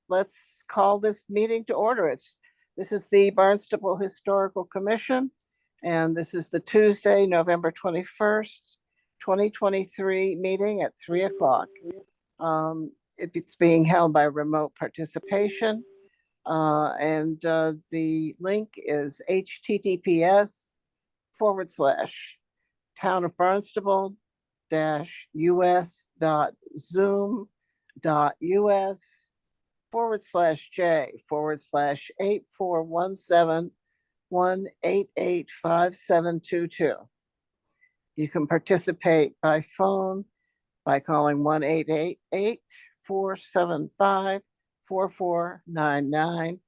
let's call this meeting to order. This is the Barnstable Historical Commission, and this is the Tuesday, November 21st, 2023 meeting at 3 o'clock. It's being held by remote participation, and the link is https://townofbarnstable.us.j/j/84171885722. You can participate by phone by calling 1-888-475-4499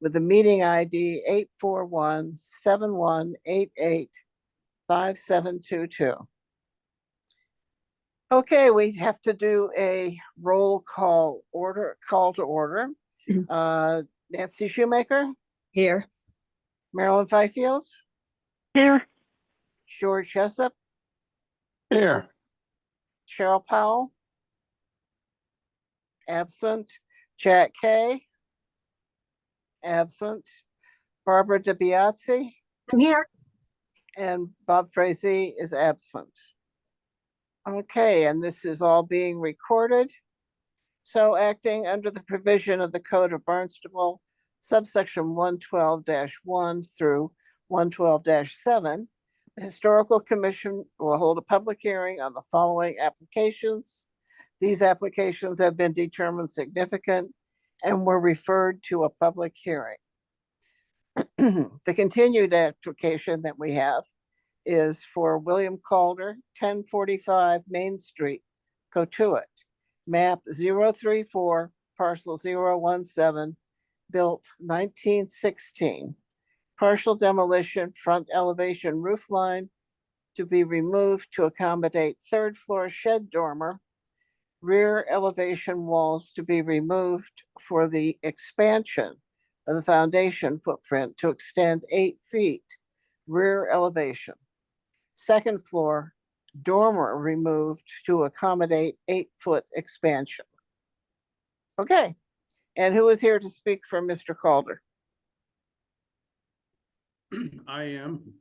with the meeting ID 841-7188-5722. Okay, we have to do a roll call to order. Nancy Shoemaker? Here. Marilyn Fifield? Here. George Jessup? Here. Cheryl Powell? Absent. Jack Kay? Absent. Barbara DiBiase? I'm here. And Bob Frazee is absent. Okay, and this is all being recorded. So acting under the provision of the Code of Barnstable, subsection 112-1 through 112-7, the Historical Commission will hold a public hearing on the following applications. These applications have been determined significant and were referred to a public hearing. The continued application that we have is for William Calder, 1045 Main Street, Cotuit, map 034, parcel 017, built 1916. Partial demolition, front elevation roof line to be removed to accommodate third floor shed dormer, rear elevation walls to be removed for the expansion of the foundation footprint to extend 8 feet, rear elevation. Second floor dormer removed to accommodate 8-foot expansion. Okay, and who is here to speak for Mr. Calder? I am.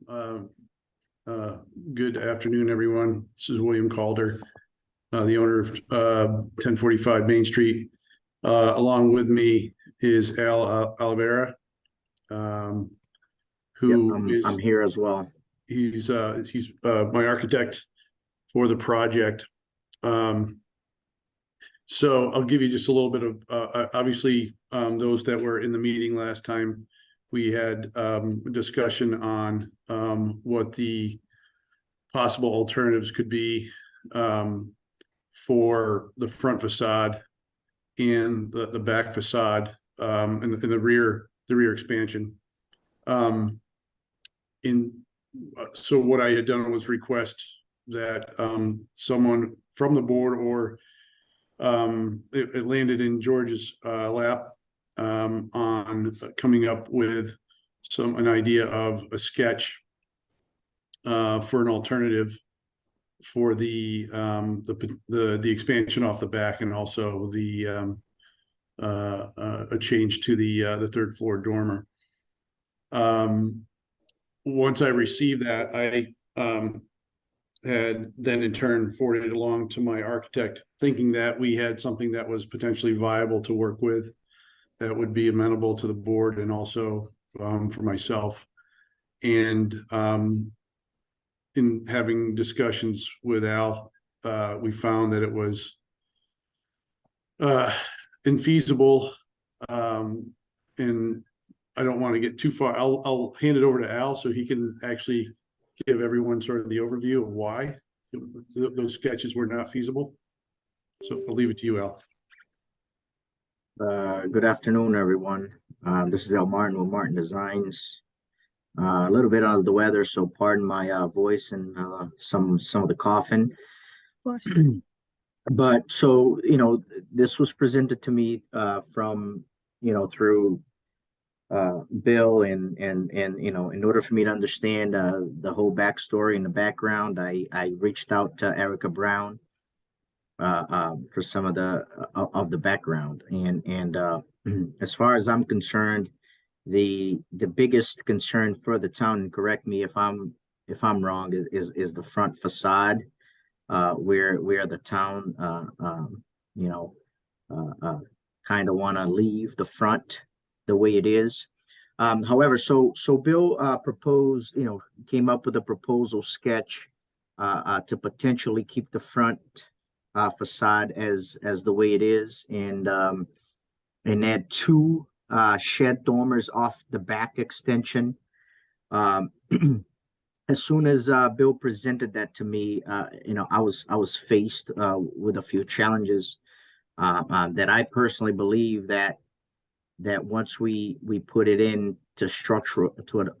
Good afternoon, everyone. This is William Calder, the owner of 1045 Main Street. Along with me is Al Oliveira, who I'm here as well. He's my architect for the project. So I'll give you just a little bit of obviously those that were in the meeting last time. We had a discussion on what the possible alternatives could be for the front facade and the back facade and the rear expansion. So what I had done was request that someone from the board, or it landed in George's lap, on coming up with an idea of a sketch for an alternative for the expansion off the back, and also a change to the third floor dormer. Once I received that, I had then in turn forwarded it along to my architect, thinking that we had something that was potentially viable to work with, that would be amenable to the board and also for myself. And in having discussions with Al, we found that it was infeasible, and I don't want to get too far. I'll hand it over to Al so he can actually give everyone sort of the overview of why those sketches were not feasible. So I'll leave it to you, Al. Good afternoon, everyone. This is Al Martin with Martin Designs. A little bit out of the weather, so pardon my voice and some of the coughing. Of course. But so, this was presented to me from, through Bill, and in order for me to understand the whole backstory and the background, I reached out to Erica Brown for some of the background, and as far as I'm concerned, the biggest concern for the town, and correct me if I'm wrong, is the front facade, where the town, you know, kind of want to leave the front the way it is. However, so Bill proposed, came up with a proposal sketch to potentially keep the front facade as the way it is, and add two shed dormers off the back extension. Um, as soon as Bill presented that to me, I was faced with a few challenges that I personally believe that once we put it in to structural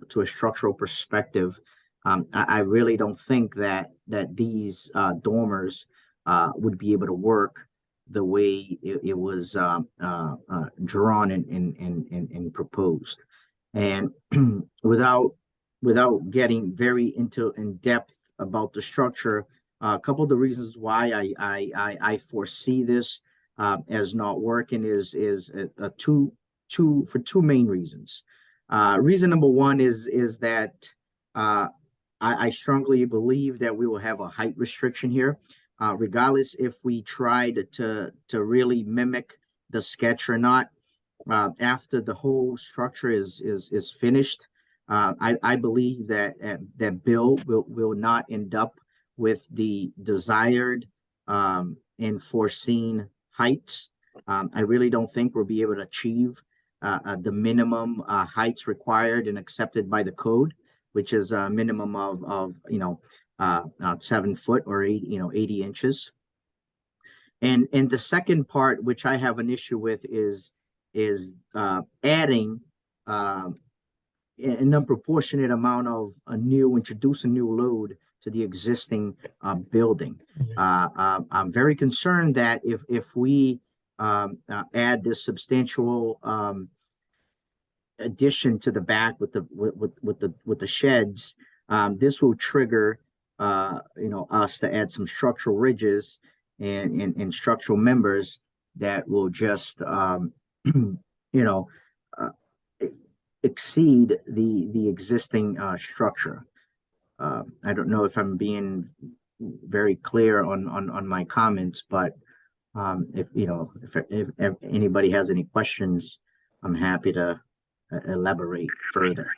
to a structural perspective, I really don't think that these dormers would be able to work the way it was drawn and proposed. And without getting very in depth about the structure, a couple of the reasons why I foresee this as not working is for two main reasons. Reason number one is that I strongly believe that we will have a height restriction here, regardless if we tried to really mimic the sketch or not. After the whole structure is finished, I believe that Bill will not end up with the desired and foreseen heights. I really don't think we'll be able to achieve the minimum heights required and accepted by the code, which is a minimum of 7 foot or 80 inches. And the second part, which I have an issue with, is adding an unproportionate amount of introduce a new load to the existing building. I'm very concerned that if we add this substantial addition to the back with the sheds, this will trigger us to add some structural ridges and structural members that will just exceed the existing structure. I don't know if I'm being very clear on my comments, but if anybody has any questions, I'm happy to elaborate further.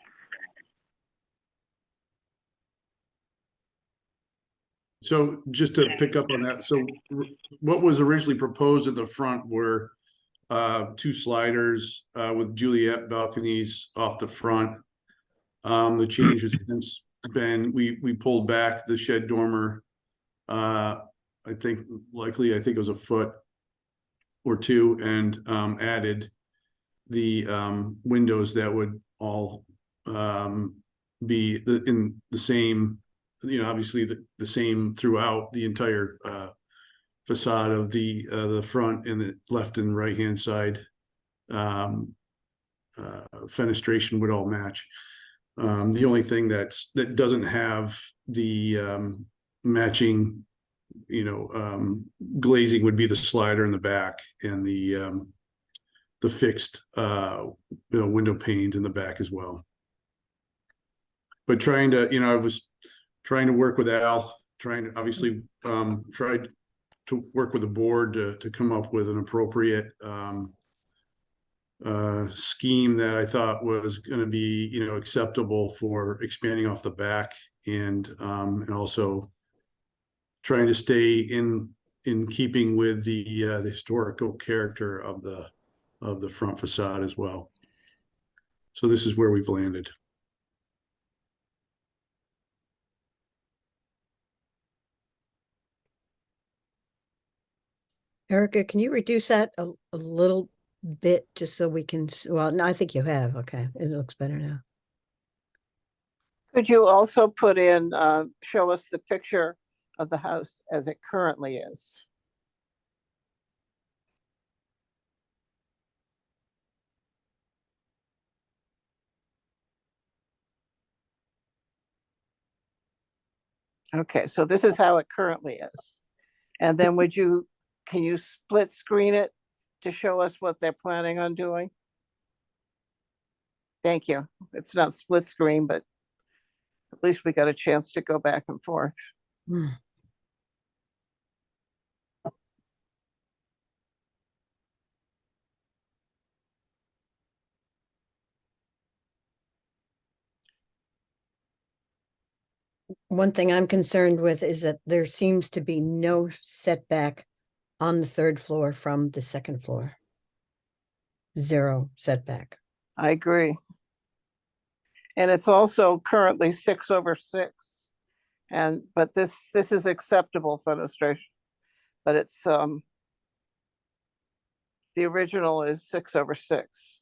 So just to pick up on that, so what was originally proposed in the front were two sliders with Juliet balconies off the front. The change has since been we pulled back the shed dormer. I think it was a foot or two, and added the windows that would all be in the same, obviously the same throughout the entire facade of the front and the left and right hand side. Fenestration would all match. The only thing that doesn't have the matching glazing would be the slider in the back and the fixed window panes in the back as well. But trying to, I was trying to work with Al, trying to obviously tried to work with the board to come up with an appropriate scheme that I thought was going to be, acceptable for expanding off the back, and also trying to stay in keeping with the historical character of the front facade as well. So this is where we've landed. Erica, can you reduce that a little bit just so we can, well, no, I think you have. Okay, it looks better now. Could you also put in, show us the picture of the house as it currently is? Okay, so this is how it currently is. And then can you split screen it to show us what they're planning on doing? Thank you. It's not split screen, but at least we got a chance to go back and forth. Hmm. One thing I'm concerned with is that there seems to be no setback on the third floor from the second floor. Zero setback. I agree. And it's also currently 6/6. And, but this is acceptable fenestration. But it's, the original is 6/6.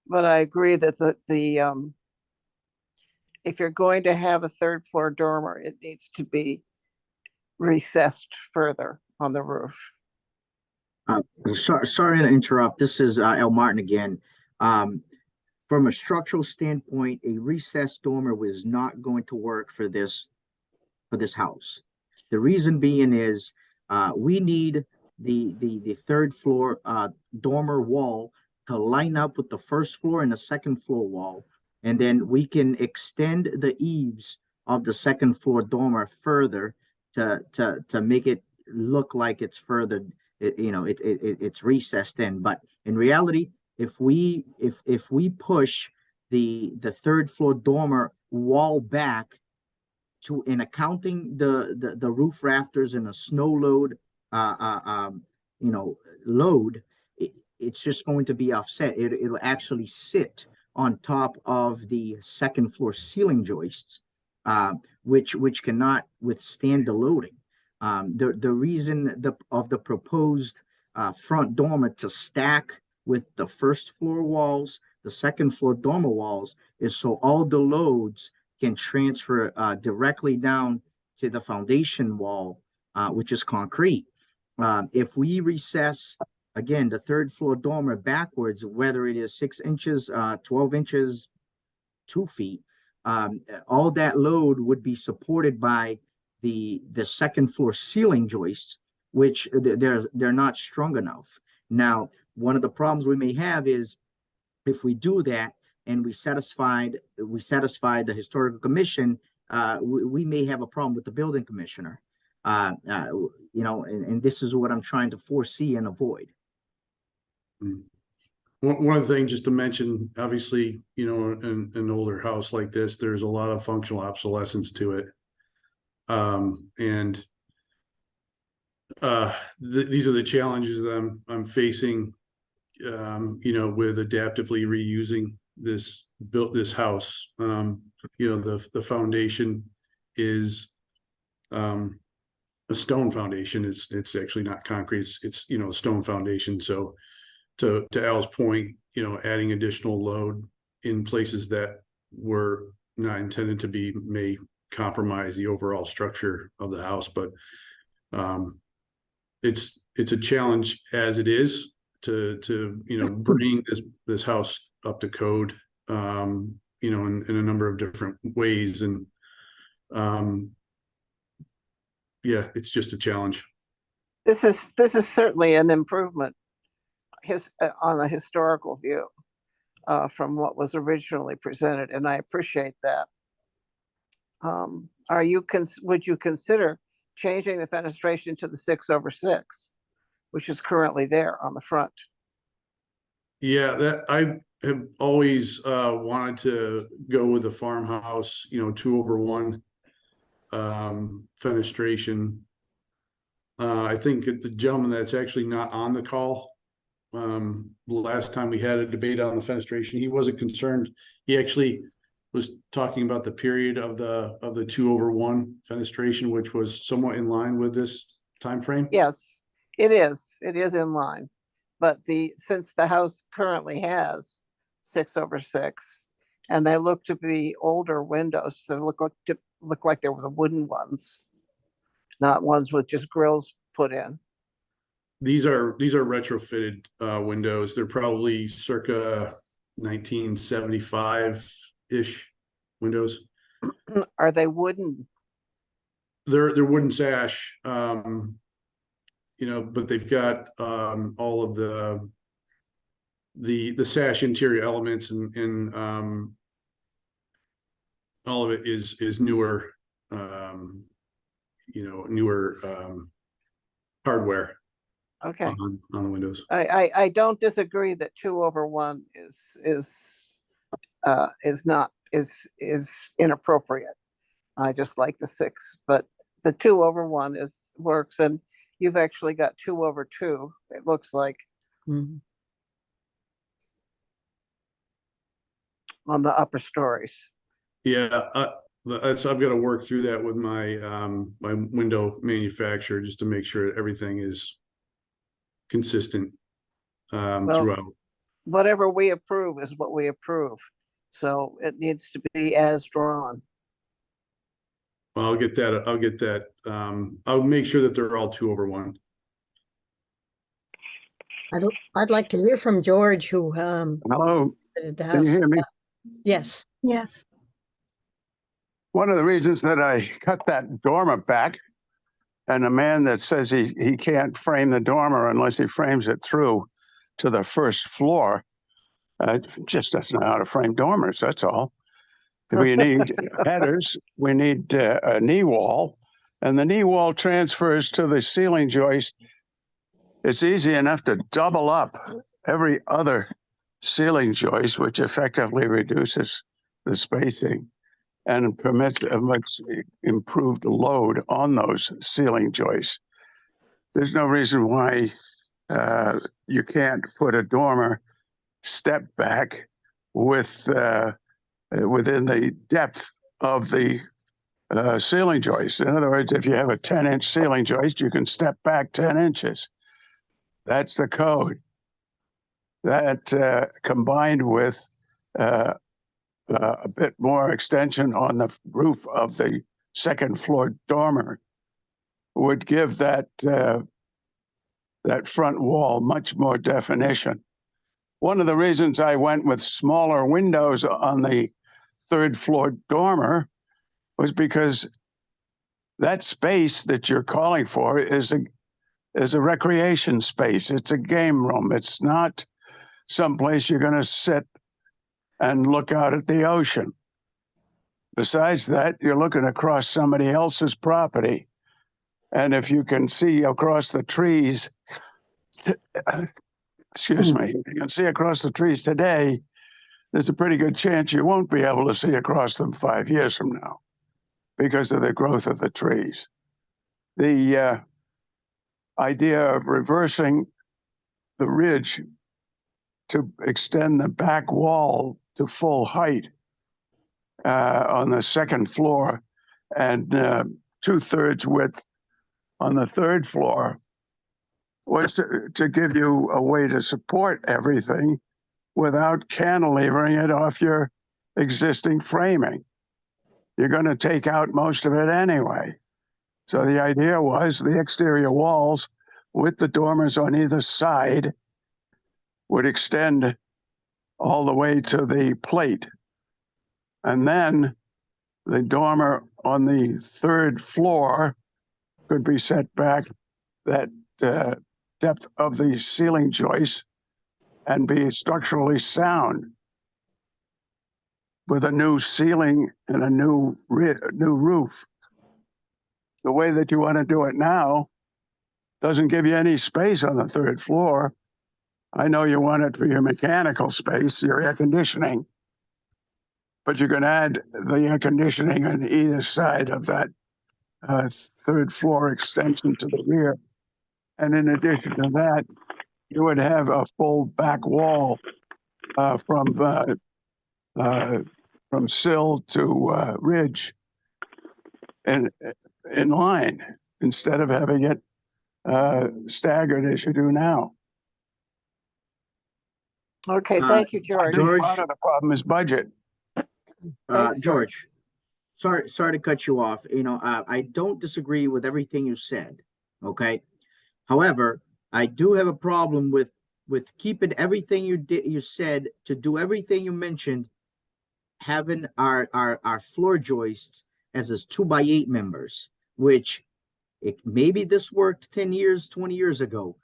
But I agree that if you're going to have a third floor dormer, it needs to be recessed further on the roof. Sorry to interrupt. This is L. Martin again. From a structural standpoint, a recessed dormer was not going to work for this house. The reason being is we need the third floor dormer wall to line up with the first floor and the second floor wall, and then we can extend the eaves of the second floor dormer further to make it look like it's further. It's recessed in, but in reality, if we push the third floor dormer wall back to, in accounting the roof rafters and a snow load, load, it's just going to be offset. It'll actually sit on top of the second floor ceiling joists, which cannot withstand the loading. The reason of the proposed front dormer to stack with the first floor walls, the second floor dormer walls, is so all the loads can transfer directly down to the foundation wall, which is concrete. If we recess, again, the third floor dormer backwards, whether it is 6 inches, 12 inches, 2 feet, all that load would be supported by the second floor ceiling joists, which they're not strong enough. Now, one of the problems we may have is if we do that and we satisfy the historical commission, we may have a problem with the building commissioner. And this is what I'm trying to foresee and avoid. One of the things just to mention, obviously, in an older house like this, there's a lot of functional obsolescence to it. And these are the challenges that I'm facing, with adaptively reusing this house. The foundation is a stone foundation. It's actually not concrete. It's a stone foundation. So to Al's point, adding additional load in places that were not intended to be may compromise the overall structure of the house. But it's a challenge as it is to bring this house up to code, in a number of different ways. And yeah, it's just a challenge. This is certainly an improvement on a historical view from what was originally presented, and I appreciate that. Would you consider changing the fenestration to the 6/6, which is currently there on the front? Yeah, that I have always wanted to go with the farmhouse, 2/1 fenestration. I think the gentleman that's actually not on the call, last time we had a debate on the fenestration, he wasn't concerned. He actually was talking about the period of the 2/1 fenestration, which was somewhat in line with this time frame. Yes, it is in line. But since the house currently has 6/6, and they look to be older windows, they look like they were the wooden ones, not ones with just grills put in. These are retrofitted windows. They're probably circa 1975-ish windows. Are they wooden? They're wooden sash, you know, but they've got all of the sash interior elements and all of it is newer, you know, newer hardware Okay. on the windows. I don't disagree that 2/1 is inappropriate. I just like the 6, but the 2/1 works, and you've actually got 2/2, it looks like, Mhm. on the upper stories. Yeah, I've got to work through that with my my window manufacturer just to make sure everything is consistent Well, throughout. whatever we approve is what we approve, so it needs to be as drawn. I'll get that. I'll make sure that they're all 2/1. I'd like to hear from George, who Hello, visited the can you house. hear me? Yes. Yes. One of the reasons that I cut that dormer back, and a man that says he can't frame the dormer unless he frames it through to the first floor, just doesn't know how to frame dormers, that's all. We need headers, we need a knee wall, and the knee wall transfers to the ceiling joist. It's easy enough to double up every other ceiling joist, which effectively reduces the spacing and permits a much improved load on those ceiling joists. There's no reason why you can't put a dormer step back with within the depth of the ceiling joist. In other words, if you have a 10-inch ceiling joist, you can step back 10 inches. That's the code. That combined with a bit more extension on the roof of the second floor dormer would give that that front wall much more definition. One of the reasons I went with smaller windows on the third floor dormer was because that space that you're calling for is a recreation space. It's a game room. It's not someplace you're going to sit and look out at the ocean. Besides that, you're looking across somebody else's property. And if you can see across the trees, excuse me, if you can see across the trees today, there's a pretty good chance you won't be able to see across them 5 years from now because of the growth of the trees. The idea of reversing the ridge to extend the back wall to full height on the second floor and 2/3 width on the third floor was to give you a way to support everything without cantilevering it off your existing framing. You're going to take out most of it anyway. So the idea was the exterior walls with the dormers on either side would extend all the way to the plate. And then the dormer on the third floor could be set back that depth of the ceiling joist and be structurally sound with a new ceiling and a new roof. The way that you want to do it now doesn't give you any space on the third floor. I know you want it for your mechanical space, your air conditioning, but you can add the air conditioning on either side of that third floor extension to the rear. And in addition to that, you would have a full back wall from sill to ridge and in line instead of having it staggered as you do now. Okay, thank you, George. George. Part of the problem is budget. Thanks, George, sorry to cut you off. You know, I don't disagree with everything you said. Okay. However, I do have a problem with keeping everything you said to do everything you mentioned having our floor joists as 2x8 members, which maybe this worked 10 years, 20 years ago.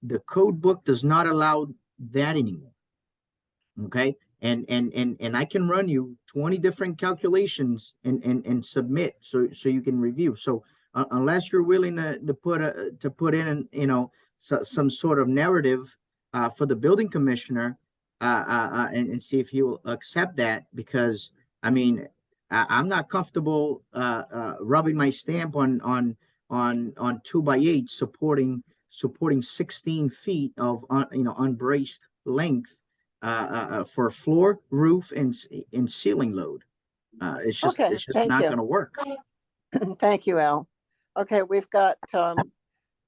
The code book does not allow that anymore. Okay. And I can run you 20 different calculations and submit so you can review. So unless you're willing to put in, some sort of narrative for the building commissioner and see if he will accept that, because I mean, I'm not comfortable rubbing my stamp on 2x8 supporting 16 feet of unbraced length for floor, roof, and ceiling load. It's just Okay, thank not you. going to work. Thank you, Al. Okay, we've got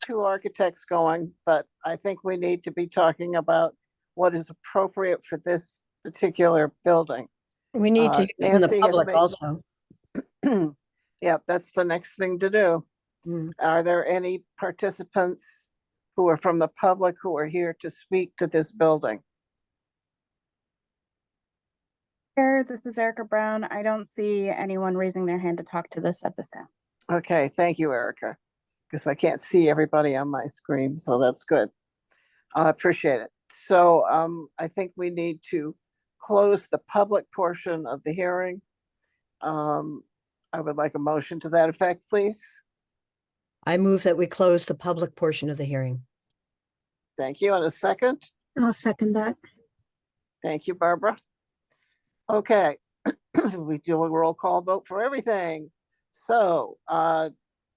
two architects going, but I think we need to be talking about what is appropriate for this particular building. We need to hear from the Nancy has public made- also. Yeah, that's the next thing to do. Mm. Are there any participants who are from the public who are here to speak to this building? Chair, this is Erica Brown. I don't see anyone raising their hand to talk to this at this time. Okay, thank you, Erica, because I can't see everybody on my screen, so that's good. I appreciate it. So I think we need to close the public portion of the hearing. I would like a motion to that effect, please. I move that we close the public portion of the hearing. Thank you. And a second? I'll second that. Thank you, Barbara. Okay, we do a roll call vote for everything. So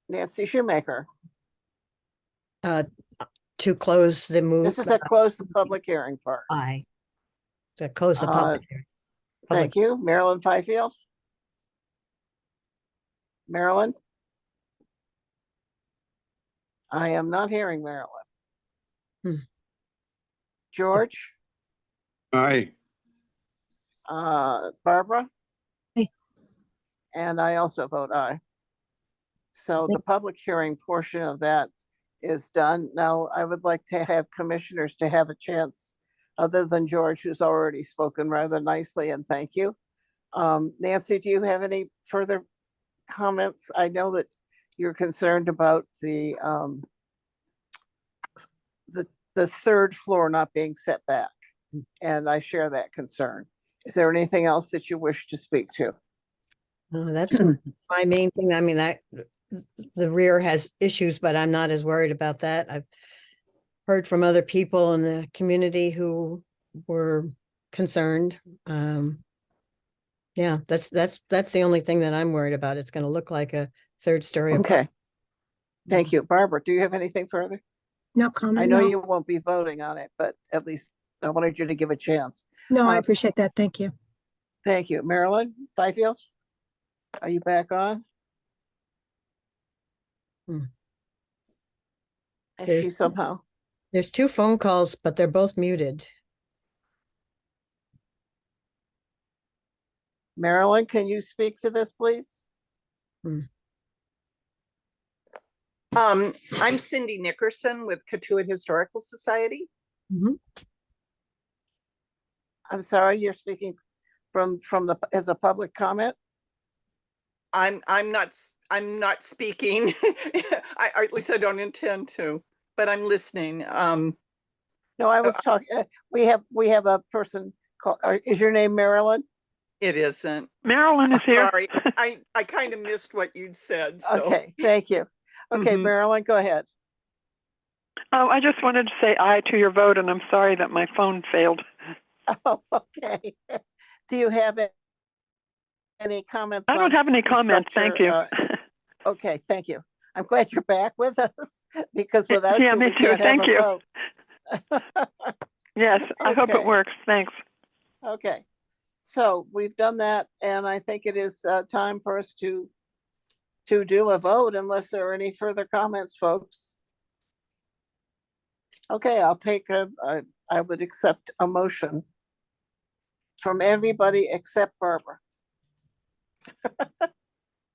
Nancy Shoemaker, To close the move. this is to close the public hearing part. Aye. To close the public hearing. Thank you. Marilyn Fifield? Marilyn? I am not hearing Marilyn. Hmm. George? Aye. Barbara? Aye. And I also vote aye. So the public hearing portion of that is done. Now, I would like to have commissioners to have a chance, other than George, who's already spoken rather nicely, and thank you. Nancy, do you have any further comments? I know that you're concerned about the third floor not being set back, and I share that concern. Is there anything else that you wish to speak to? That's my main thing. I mean, the rear has issues, but I'm not as worried about that. I've heard from other people in the community who were concerned. Yeah, that's the only thing that I'm worried about. It's going to look like a third story. Okay. Thank you. Barbara, do you have anything further? No comment. I know no. you won't be voting on it, but at least I wanted you to give a chance. No, I Uh, appreciate that. Thank you. Thank you. Marilyn Fifield? Are you back on? Hmm. Is There's- she somehow? There's two phone calls, but they're both muted. Marilyn, can you speak to this, please? I'm Cindy Nickerson with Katuitt Historical Society. I'm sorry, you're speaking from as a public comment? I'm not speaking. Or at least I don't intend to, but I'm listening. No, I was talking, we have a person called, is your name Marilyn? It isn't. Marilyn is here. Sorry, I kind of missed what you'd said, so. Okay, thank you. Okay, Mhm. Marilyn, go ahead. Oh, I just wanted to say aye to your vote, and I'm sorry that my phone failed. Oh, okay. Do you have any comments? I don't on have any the comments, thank you. structure, Okay, thank you. I'm glad you're back with us because without Yeah, you, me we too. can't have Thank a you. vote. Yes, I hope Okay. it works. Thanks. Okay, so we've done that, and I think it is time for us to do a vote unless there are any further comments, folks. Okay, I'll take I would accept a motion from everybody except Barbara.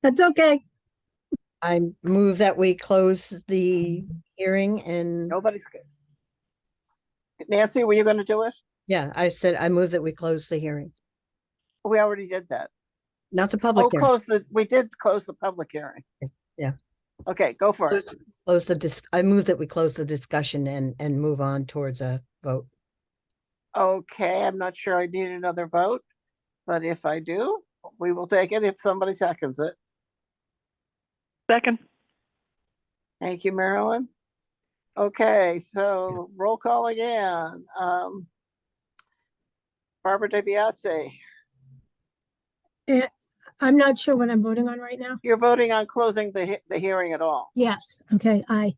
That's okay. I move that we close the hearing and, Nobody's good. Nancy, were you going to do it? yeah, I said I move that we close the hearing. We already did that. Not the Oh, public hearing. we did close the public hearing. Yeah. Okay, go for it. Close I move that we close the discussion and move on towards a vote. Okay, I'm not sure I need another vote, but if I do, we will take it if somebody seconds it. Second. Thank you, Marilyn. Okay, so roll call again. Barbara DiBiase, I'm not sure what I'm voting on right now. you're voting on closing the hearing at all. Yes, okay, aye,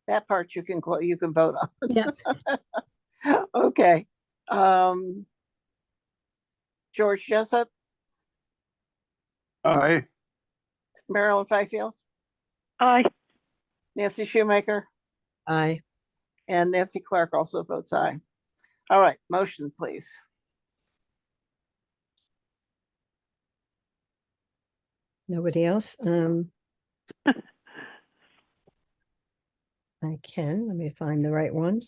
That part you can vote on. yes, Okay. George Jessup, Aye. Marilyn Fifield, Aye. Nancy Shoemaker, Aye. and Nancy Clark also votes aye. All right, motion, please. Nobody else? I can, let me find the right one.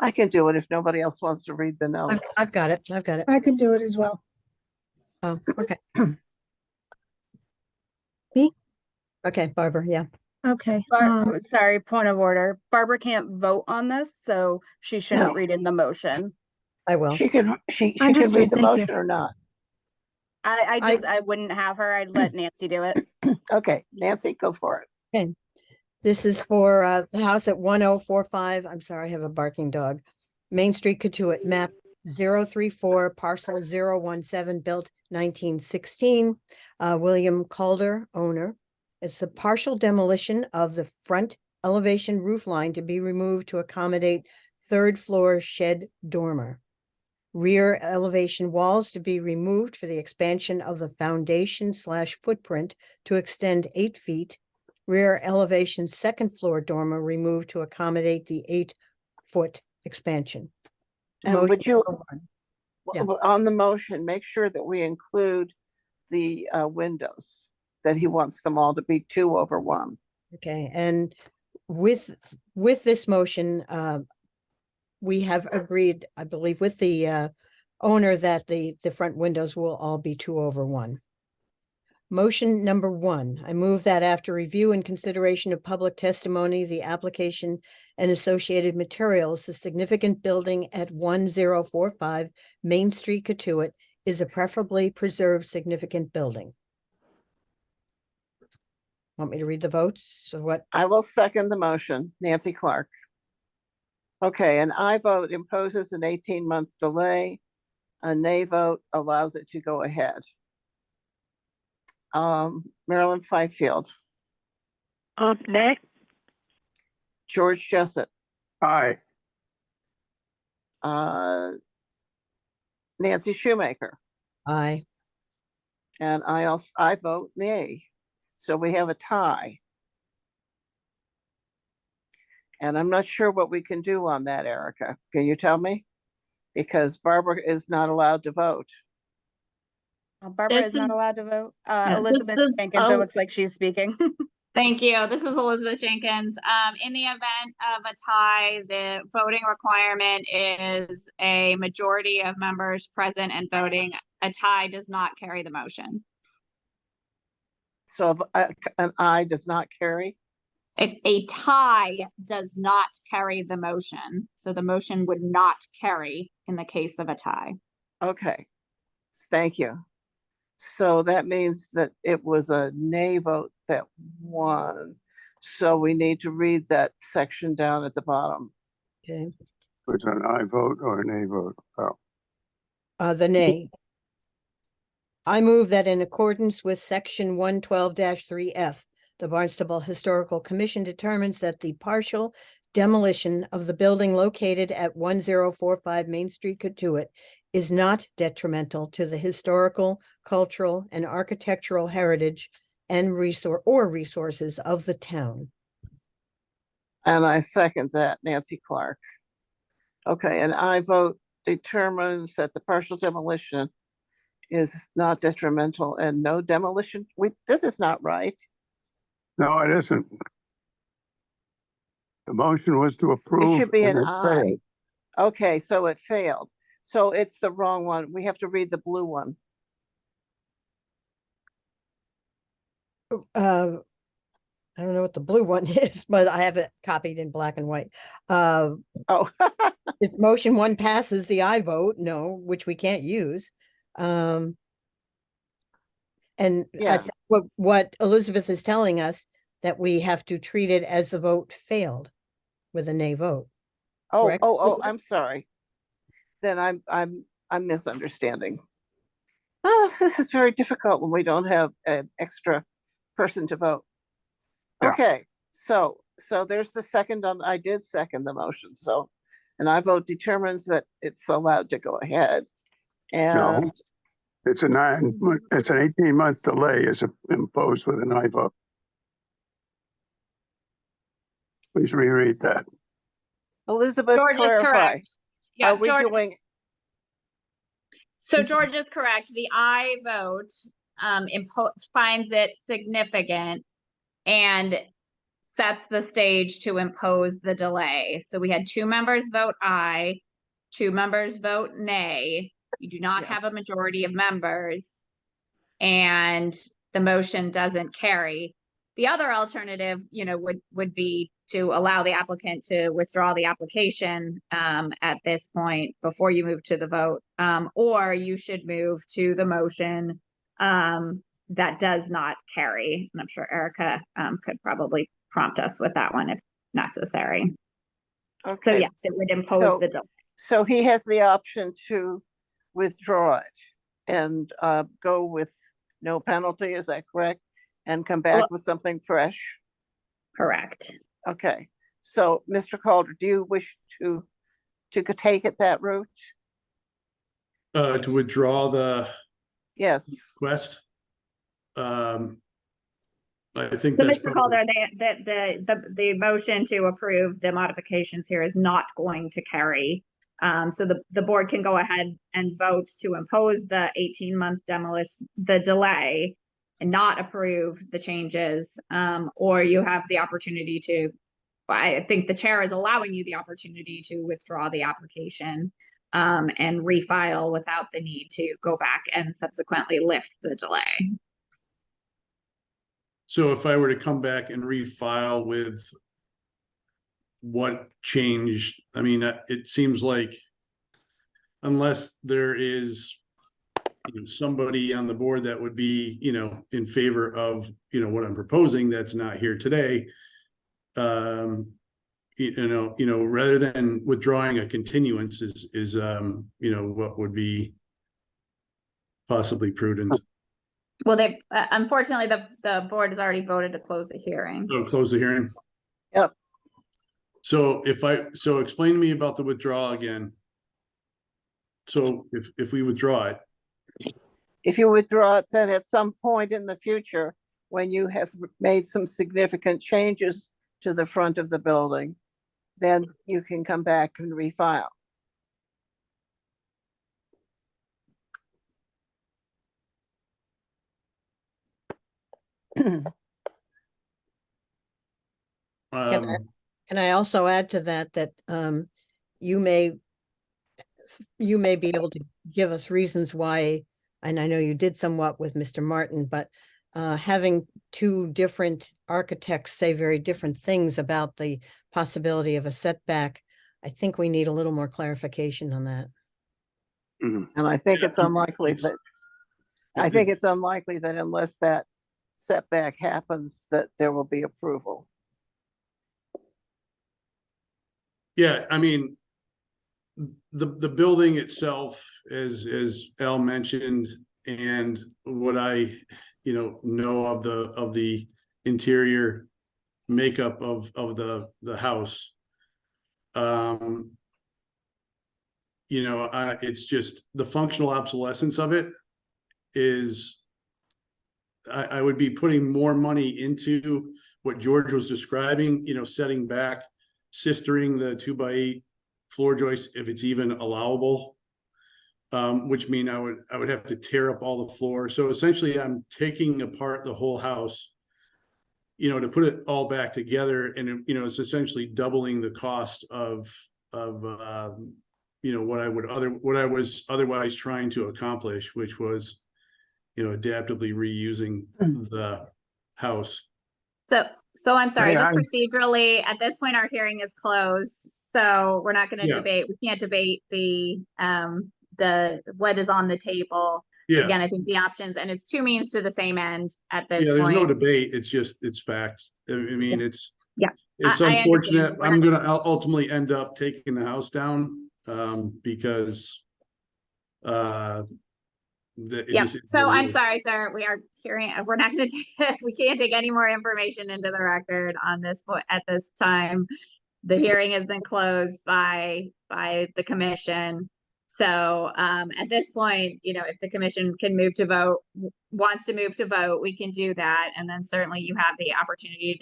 I can do it if nobody else wants to read the notes. I've got it. I've got it. I can do it as well. Oh, okay. Me? Okay, Barbara, yeah. Okay, Sorry, point of order. Barbara can't vote on this, so she shouldn't No. read in the motion. I will. She can read Understood, the thank you. motion or not. I wouldn't have her. I'd let Nancy do it. Okay, Nancy, go for it. This is for the house at 1045. I'm sorry, I have a barking dog. Main Street, Katuitt, map 034, parcel 017, built 1916. William Calder, owner. It's a partial demolition of the front elevation roof line to be removed to accommodate third floor shed dormer. Rear elevation walls to be removed for the expansion of the foundation / footprint to extend 8 feet. Rear elevation second floor dormer removed to accommodate the 8-foot expansion. And Motion would you, number one. Yeah. on the motion, make sure that we include the windows, that he wants them all to be 2 over 1. Okay, and with this motion, we have agreed, I believe, with the owner that the front windows will all be 2 over 1. Motion number 1, I move that after review and consideration of public testimony, the application and associated materials, the significant building at 1045 Main Street, Katuitt is a preferably preserved significant building. Want me to read the votes of what? I will second the motion. Nancy Clark. Okay, an aye vote imposes an 18-month delay. A nay vote allows it to go ahead. Marilyn Fifield, Nay. George Jessup, Aye. Nancy Shoemaker, Aye. and I vote nay. So we have a tie. And I'm not sure what we can do on that, Erica. Can you tell me? Because Barbara is not allowed to vote. Barbara This is not is- allowed to vote. this Elizabeth is- Jenkins, it oh. looks like she's speaking. Thank you. This is Elizabeth Jenkins. In the event of a tie, the voting requirement is a majority of members present and voting. A tie does not carry the motion. So if an aye does not carry. If a tie does not carry the motion, so the motion would not carry in the case of a tie. Okay, thank you. So that means that it was a nay vote that won. So we need to read that section down at the bottom. Okay, Was it an aye vote or a nay vote? Oh, the nay. I move that in accordance with section 112-3F, the Barnstable Historical Commission determines that the partial demolition of the building located at 1045 Main Street, Katuitt is not detrimental to the historical, cultural, and architectural heritage and resources of the town. And I second that, Nancy Clark. Okay, and I vote determines that the partial demolition is not detrimental and no demolition. This is not right. no, it isn't. The motion was to approve. It should be and an it aye. failed. Okay, so it failed. So it's the wrong one. We have to read the blue one. I don't know what the blue one is, but I have it copied in black and white. Oh, If motion one passes, the I vote no, which we can't use. And I Yeah. think what Elizabeth is telling us, that we have to treat it as the vote failed with a nay vote. Correct? I'm sorry. Then I'm misunderstanding. Oh, this is very difficult when we don't have an extra person to vote. Yeah. Okay, so there's the second on, I did second the motion, so, and I vote determines that it's allowed to go ahead. No, And it's an 18-month delay is imposed with an I vote. Please reread that. Elizabeth, George is clarify. correct. Yeah, Are we George, doing, so George is correct. The I vote finds it significant and sets the stage to impose the delay. So we had 2 members vote aye, 2 members vote nay. You do not Yeah. have a majority of members, and the motion doesn't carry. The other alternative, would be to allow the applicant to withdraw the application at this point before you move to the vote, or you should move to the motion that does not carry. And I'm sure Erica could probably prompt us with that one if necessary. So okay, yes, it would impose the delay. so he has the option to withdraw it and go with no penalty, is that correct? And come back Well- with something fresh? Correct. Okay, so Mr. Calder, do you wish to take it that route? To withdraw the Yes, request. I think So, that's Mr. probably- Calder, the motion to approve the modifications here is not going to carry. So the board can go ahead and vote to impose the 18-month the delay, and not approve the changes. Or you have the opportunity to, I think the chair is allowing you the opportunity to withdraw the application and refile without the need to go back and subsequently lift the delay. So if I were to come back and refile with what changed, I mean, it seems like unless there is somebody on the board that would be, in favor of, what I'm proposing that's not here today, rather than withdrawing a continuance is what would be possibly prudent. Well, unfortunately, the board has already voted to close the hearing. So close the hearing. Yep. So explain to me about the withdrawal again. So if we withdraw it, if you withdraw it, then at some point in the future, when you have made some significant changes to the front of the building, then you can come back and refile. Can I also add to that you may be able to give us reasons why, and I know you did somewhat with Mr. Martin, but having 2 different architects say very different things about the possibility of a setback, I think we need a little more clarification on that. And I think it's unlikely that, unless that setback happens, that there will be approval. yeah, I mean, the building itself, as Al mentioned, and what I know of the interior makeup of the house, it's just the functional obsolescence of it is, I would be putting more money into what George was describing, setting back, sistering the 2x8 floor joists if it's even allowable, which mean I would have to tear up all the floor. So essentially I'm taking apart the whole house, to put it all back together, and it's essentially doubling the cost of what I was otherwise trying to accomplish, which was, adaptively reusing the house. So I'm sorry, Hey, just procedurally, at this point, our hearing is closed, so we're not gonna Yeah. debate, we can't debate the what is on the table. Yeah, Again, I think the options, and it's two means to the same end at this yeah, there's no point. debate. It's facts. I mean, it's Yeah. it's I understand. unfortunate. We're I'm not- gonna ultimately end up taking the house down, because it Yep, just is so what it I'm is. sorry, sir, we're not gonna take, we can't take any more information into the record on this point at this time. The hearing has been closed by the commission. So at this point, if the commission can move to vote, wants to move to vote, we can do that. And then certainly you have the opportunity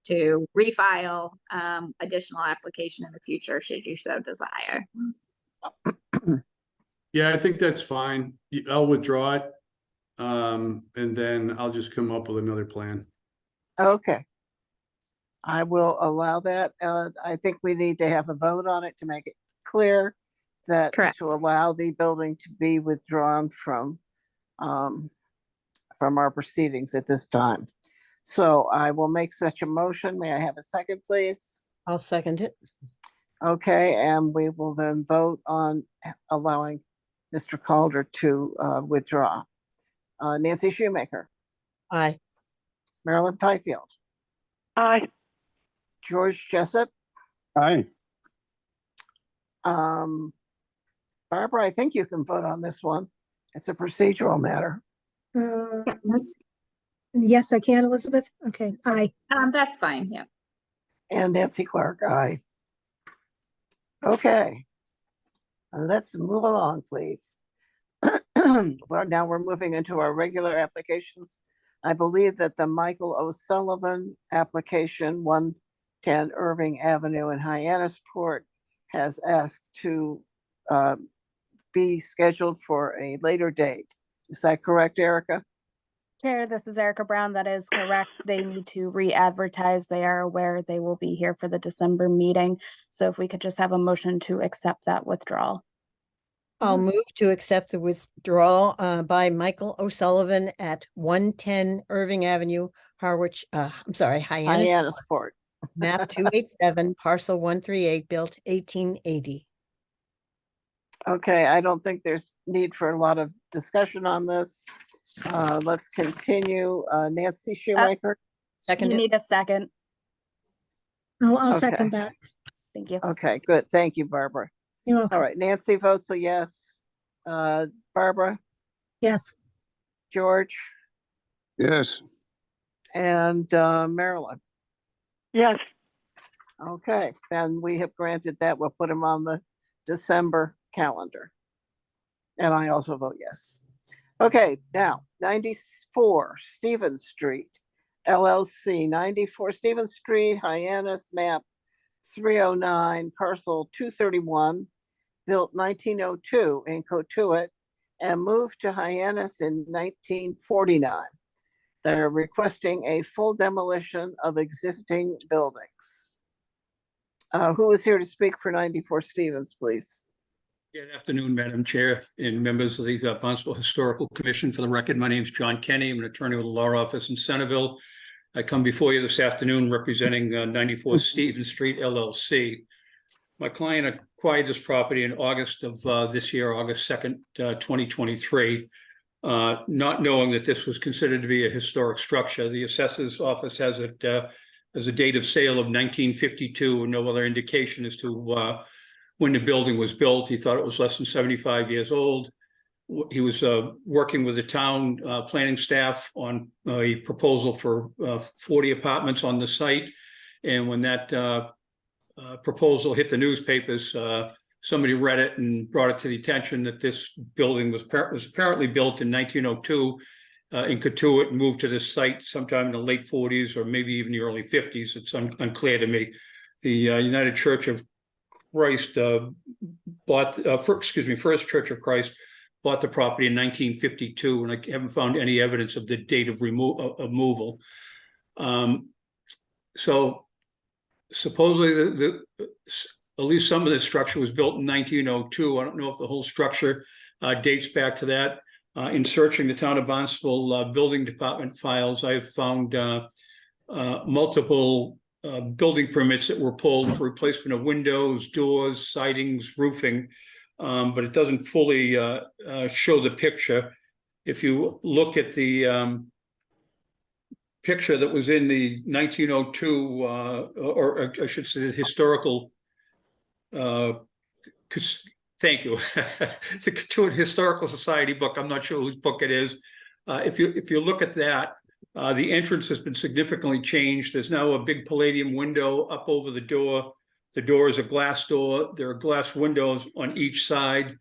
to refile additional application in the future, should you so desire. Yeah, I think that's fine. I'll withdraw it. And then I'll just come up with another plan. Okay. I will allow that. I think we need to have a vote on it to make it clear that Correct. to allow the building to be withdrawn from our proceedings at this time. So I will make such a motion. May I have a second, please? I'll second it. Okay, and we will then vote on allowing Mr. Calder to withdraw. Nancy Shoemaker, Aye. Marilyn Fifield, Aye. George Jessup, Aye. Barbara, I think you can vote on this one. It's a procedural matter. Yes, I can, Elizabeth. Okay, aye. That's fine, yeah. And Nancy Clark, aye. Okay. Let's move along, please. Well, now we're moving into our regular applications. I believe that the Michael O'Sullivan application, 110 Irving Avenue in Hyannisport, has asked to be scheduled for a later date. Is that correct, Erica? Chair, this is Erica Brown. That is correct. They need to re-advertise. They are aware they will be here for the December meeting. So if we could just have a motion to accept that withdrawal. I'll move to accept the withdrawal by Michael O'Sullivan at 110 Irving Avenue, Harwich, Hyannis, Hyannisport. map 287, parcel 138, built 1880. Okay, I don't think there's need for a lot of discussion on this. Let's continue. Nancy Shoemaker. Second You it. need a second. I'll Okay. second that. Thank you. Okay, good. Thank you, Barbara. You're welcome. All right, Nancy votes a yes. Barbara, Yes, George, Yes. and Marilyn. Yes. Okay, then we have granted that. We'll put him on the December calendar. And I also vote yes. Okay, now 94 Stevens Street, LLC, 94 Stevens Street, Hyannis, map 309, parcel 231, built 1902 in Cotuit and moved to Hyannis in 1949. They're requesting a full demolition of existing buildings. Who is here to speak for 94 Stevens, please? Good afternoon, Madam Chair and members of the Barnstable Historical Commission. For the record, my name is John Kenny. I'm an attorney with the law office in Centerville. I come before you this afternoon representing 94 Stevens Street, LLC. My client acquired this property in August of this year, August 2nd, 2023, not knowing that this was considered to be a historic structure. The assessor's office has it as a date of sale of 1952, and no other indication as to when the building was built. He thought it was less than 75 years old. He was working with the town planning staff on a proposal for 40 apartments on the site. And when that proposal hit the newspapers, somebody read it and brought it to the attention that this building was apparently built in 1902 in Cotuit and moved to this site sometime in the late 40s or maybe even the early 50s. It's unclear to me. The United Church of Christ First Church of Christ bought the property in 1952, and I haven't found any evidence of the date of removal. So supposedly at least some of the structure was built in 1902. I don't know if the whole structure dates back to that. In searching the town of Barnstable building department files, I've found multiple building permits that were pulled for replacement of windows, doors, sidings, roofing, but it doesn't fully show the picture. If you look at the picture that was in the 1902, or I should say, the historical. Thank you. It's a Katuitt Historical Society book. I'm not sure whose book it is. If you look at that, the entrance has been significantly changed. There's now a big palladium window up over the door. The door is a glass door. There are glass windows on each side.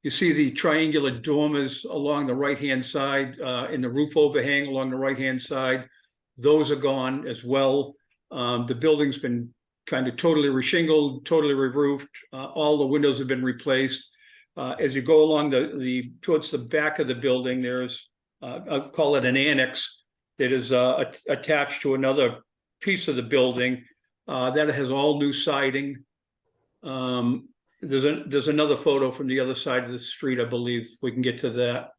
You see the triangular dormers along the right-hand side, in the roof overhang along the right-hand side. Those are gone as well. The building's been kind of totally reshingled, totally re-roofed. All the windows have been replaced. As you go along towards the back of the building, there's, I'll call it an annex that is attached to another piece of the building that has all new siding. There's another photo from the other side of the street, I believe, if we can get to that.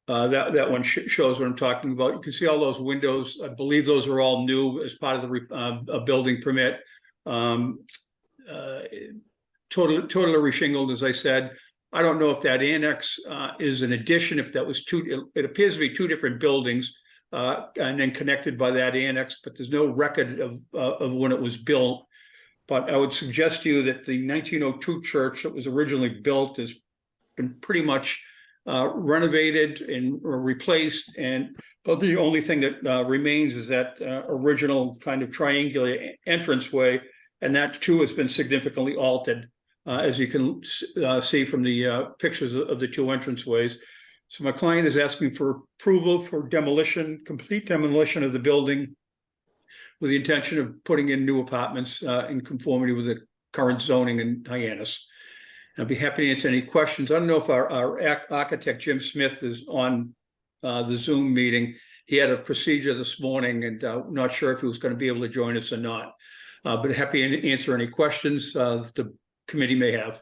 That one shows what I'm talking about. You can see all those windows. I believe those are all new as part of the building permit. Totally reshingled, as I said. I don't know if that annex is an addition, if that was it appears to be two different buildings and then connected by that annex, but there's no record of when it was built. But I would suggest to you that the 1902 church that was originally built has been pretty much renovated and replaced, and the only thing that remains is that original kind of triangular entranceway, and that too has been significantly altered, as you can see from the pictures of the two entranceways. So my client is asking for approval for demolition, complete demolition of the building, with the intention of putting in new apartments in conformity with the current zoning in Hyannis. I'd be happy to answer any questions. I don't know if our architect, Jim Smith, is on the Zoom meeting. He had a procedure this morning, and not sure if he was going to be able to join us or not. But happy to answer any questions the commission may have.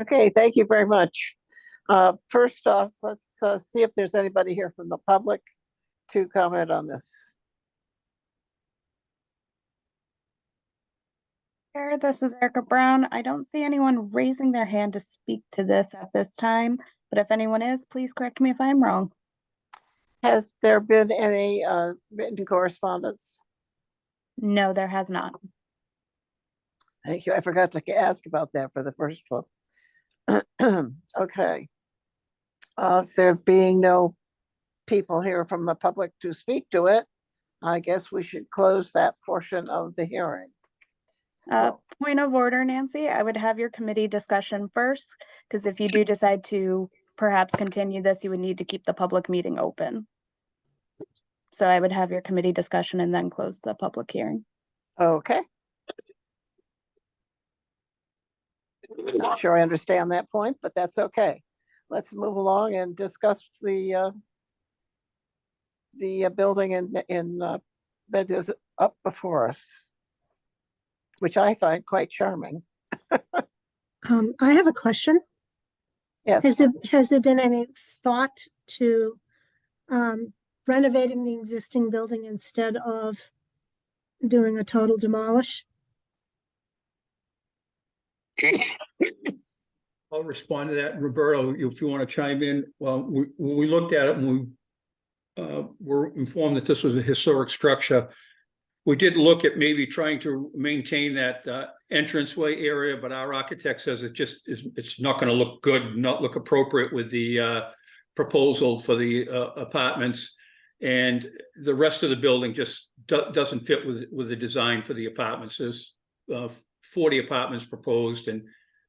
Okay, thank you very much. First off, let's see if there's anybody here from the public to comment on this. This is Erica Brown. I don't see anyone raising their hand to speak to this at this time, but if anyone is, please correct me if I'm wrong. Has there been any written correspondence? No, there has not. Thank you. I forgot to ask about that for the first one. Okay. If there being no people here from the public to speak to it, I guess we should close that portion of the hearing. Point of order, Nancy, I would have your committee discussion first, because if you do decide to perhaps continue this, you would need to keep the public meeting open. So I would have your committee discussion and then close the public hearing. Okay. Not sure I understand that point, but that's okay. Let's move along and discuss the building that is up before us, which I find quite charming. I have a question. Yes. Has there been any thought to renovating the existing building instead of doing a total demolish? I'll respond to that, Roberto, if you want to chime in. Well, when we looked at it and we were informed that this was a historic structure, we did look at maybe trying to maintain that entranceway area, but our architect says it's not going to look good, not look appropriate with the proposal for the apartments, and the rest of the building just doesn't fit with the design for the apartments. There's 40 apartments proposed, and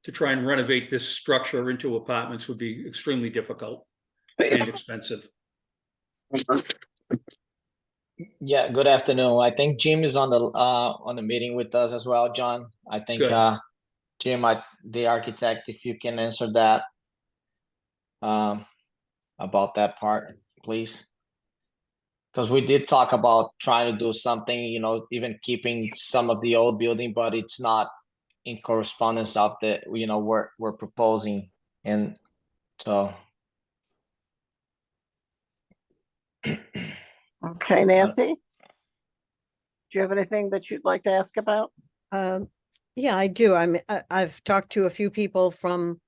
to try and renovate this structure into apartments would be extremely difficult and expensive. Yeah, good afternoon. I think Jim is on the meeting with us as well, John. I think Jim, the architect, if you can answer that about that part, please. because we did talk about trying to do something, even keeping some of the old building, but it's not in correspondence of the, we're proposing. And so. Okay, Nancy? Do you have anything that you'd like to ask about? Yeah, I do. I've talked to a few people from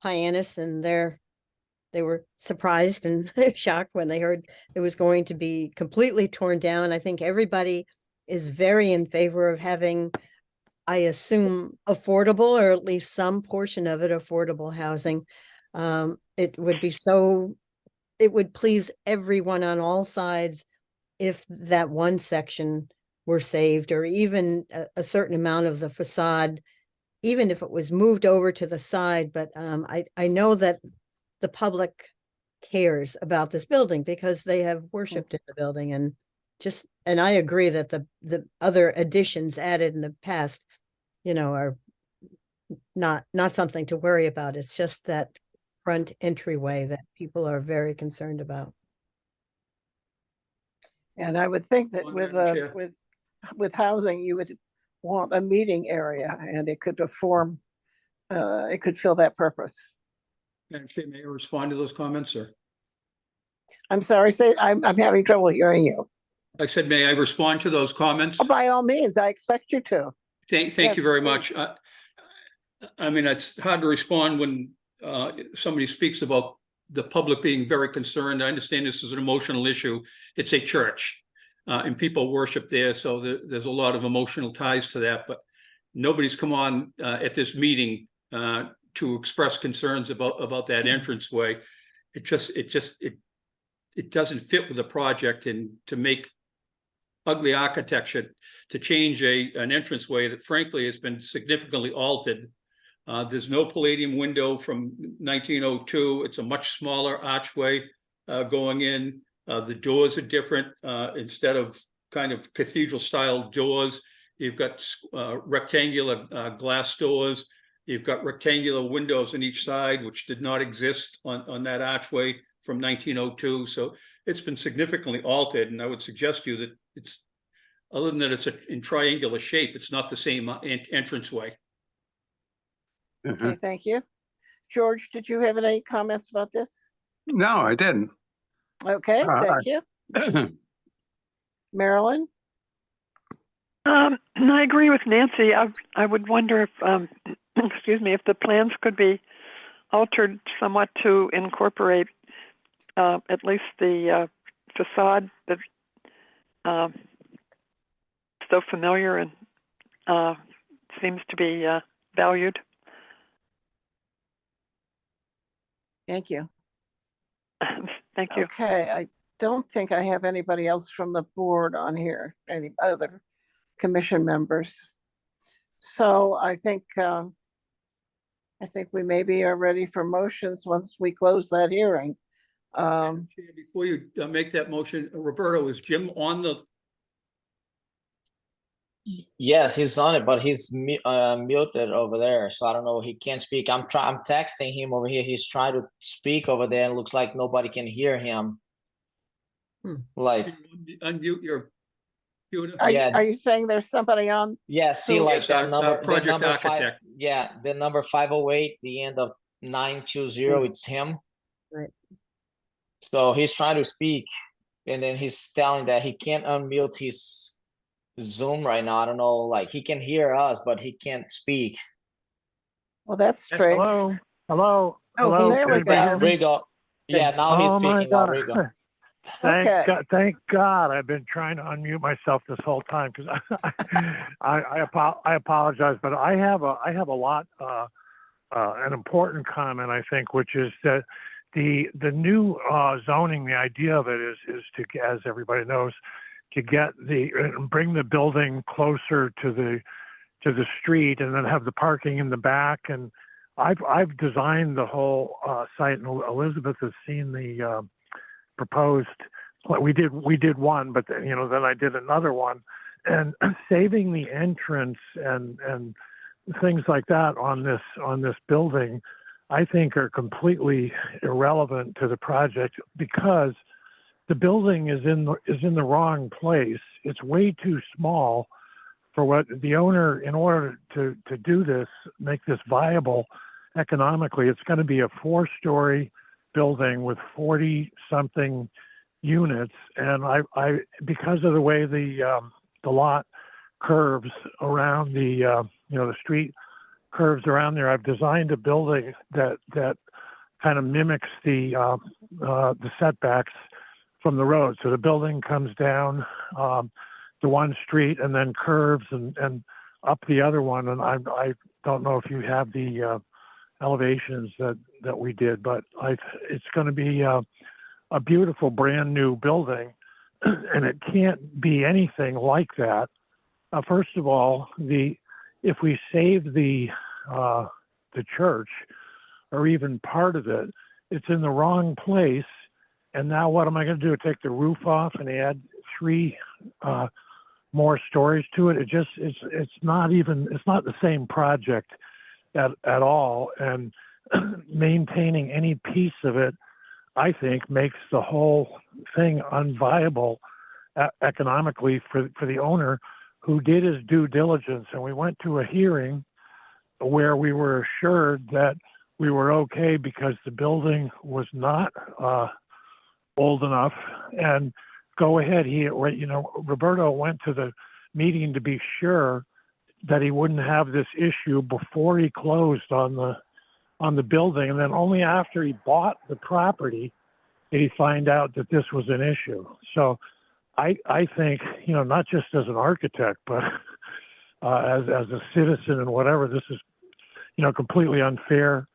Hyannis, and they were surprised and shocked when they heard it was going to be completely torn down. I think everybody is very in favor of having, I assume, affordable, or at least some portion of it affordable housing. It would please everyone on all sides if that one section were saved, or even a certain amount of the facade, even if it was moved over to the side. But I know that the public cares about this building because they have worshiped in the building, and I agree that the other additions added in the past, are not something to worry about. It's just that front entryway that people are very concerned about. And I would think that Madam Chair. with housing, you would want a meeting area, and it could fill that purpose. Madam Chair, may I respond to those comments, sir? I'm sorry, I'm having trouble hearing you. I said, may I respond to those comments? Oh, by all means, I expect you to. Thank Yes, you very please. much. I mean, it's hard to respond when somebody speaks about the public being very concerned. I understand this is an emotional issue. It's a church, and people worship there, so there's a lot of emotional ties to that. But nobody's come on at this meeting to express concerns about that entranceway. It doesn't fit with the project, and to make ugly architecture to change an entranceway that frankly has been significantly altered. There's no Palladium window from 1902. It's a much smaller archway going in. The doors are different. Instead of kind of cathedral style doors, you've got rectangular glass doors. You've got rectangular windows on each side, which did not exist on that archway from 1902. So it's been significantly altered. And I would suggest to you that it's, other than that it's in triangular shape, it's not the same entranceway. Okay, thank you. George, did you have any comments about this? No, I didn't. Okay, thank you. Marilyn? I agree with Nancy. I would wonder if, excuse me, if the plans could be altered somewhat to incorporate at least the facade that so familiar and seems to be valued. Thank you. Thank you. Okay, I don't think I have anybody else from the board on here, any other commission members. So I think we maybe are ready for motions once we close that hearing. Before you make that motion, Roberto, is Jim on the? Yes, he's on it, but he's muted over there, so I don't know. He can't speak. I'm texting him over here. He's trying to speak over there, and it looks like nobody can hear him. Like, unmute your computer. Are you saying there's somebody on? Yeah, see, Yes, like our project architect. The number 508, the end of 920, it's him. Right. So he's trying to speak, and then he's telling that he can't unmute his Zoom right now. I don't know, like he can hear us, but he can't speak. Well, that's strange. Hello. Oh, Hello. there we go. Rigo. Yeah, now he's speaking. Now, Rigo. Thank God. I've been trying to unmute myself this whole time because I apologize, but I have a lot an important comment, I think, which is that the new zoning, the idea of it is to, as everybody knows, to bring the building closer to the street, and then have the parking in the back. And I've designed the whole site, and Elizabeth has seen the proposed. We did one, but then I did another one, and saving the entrance and things like that on this building, I think are completely irrelevant to the project, because the building is in the wrong place. It's way too small for what the owner, in order to do this, make this viable economically. It's going to be a 4-story building with 40 something units, and I because of the way the lot curves around the the street curves around there, I've designed a building that kind of mimics the setbacks from the road. So the building comes down the one street and then curves and up the other one. And I don't know if you have the elevations that we did, but it's going to be a beautiful brand new building, and it can't be anything like that. First of all, if we save the church or even part of it, it's in the wrong place. And now what am I going to do? Take the roof off and add 3 more stories to it? It's not the same project at all. And maintaining any piece of it, I think, makes the whole thing unviable economically for the owner, who did his due diligence. And we went to a hearing where we were assured that we were okay because the building was not old enough. And go ahead, Roberto went to the meeting to be sure that he wouldn't have this issue before he closed on the building. And then only after he bought the property did he find out that this was an issue. So I think, not just as an architect, but as a citizen and whatever, this is, completely unfair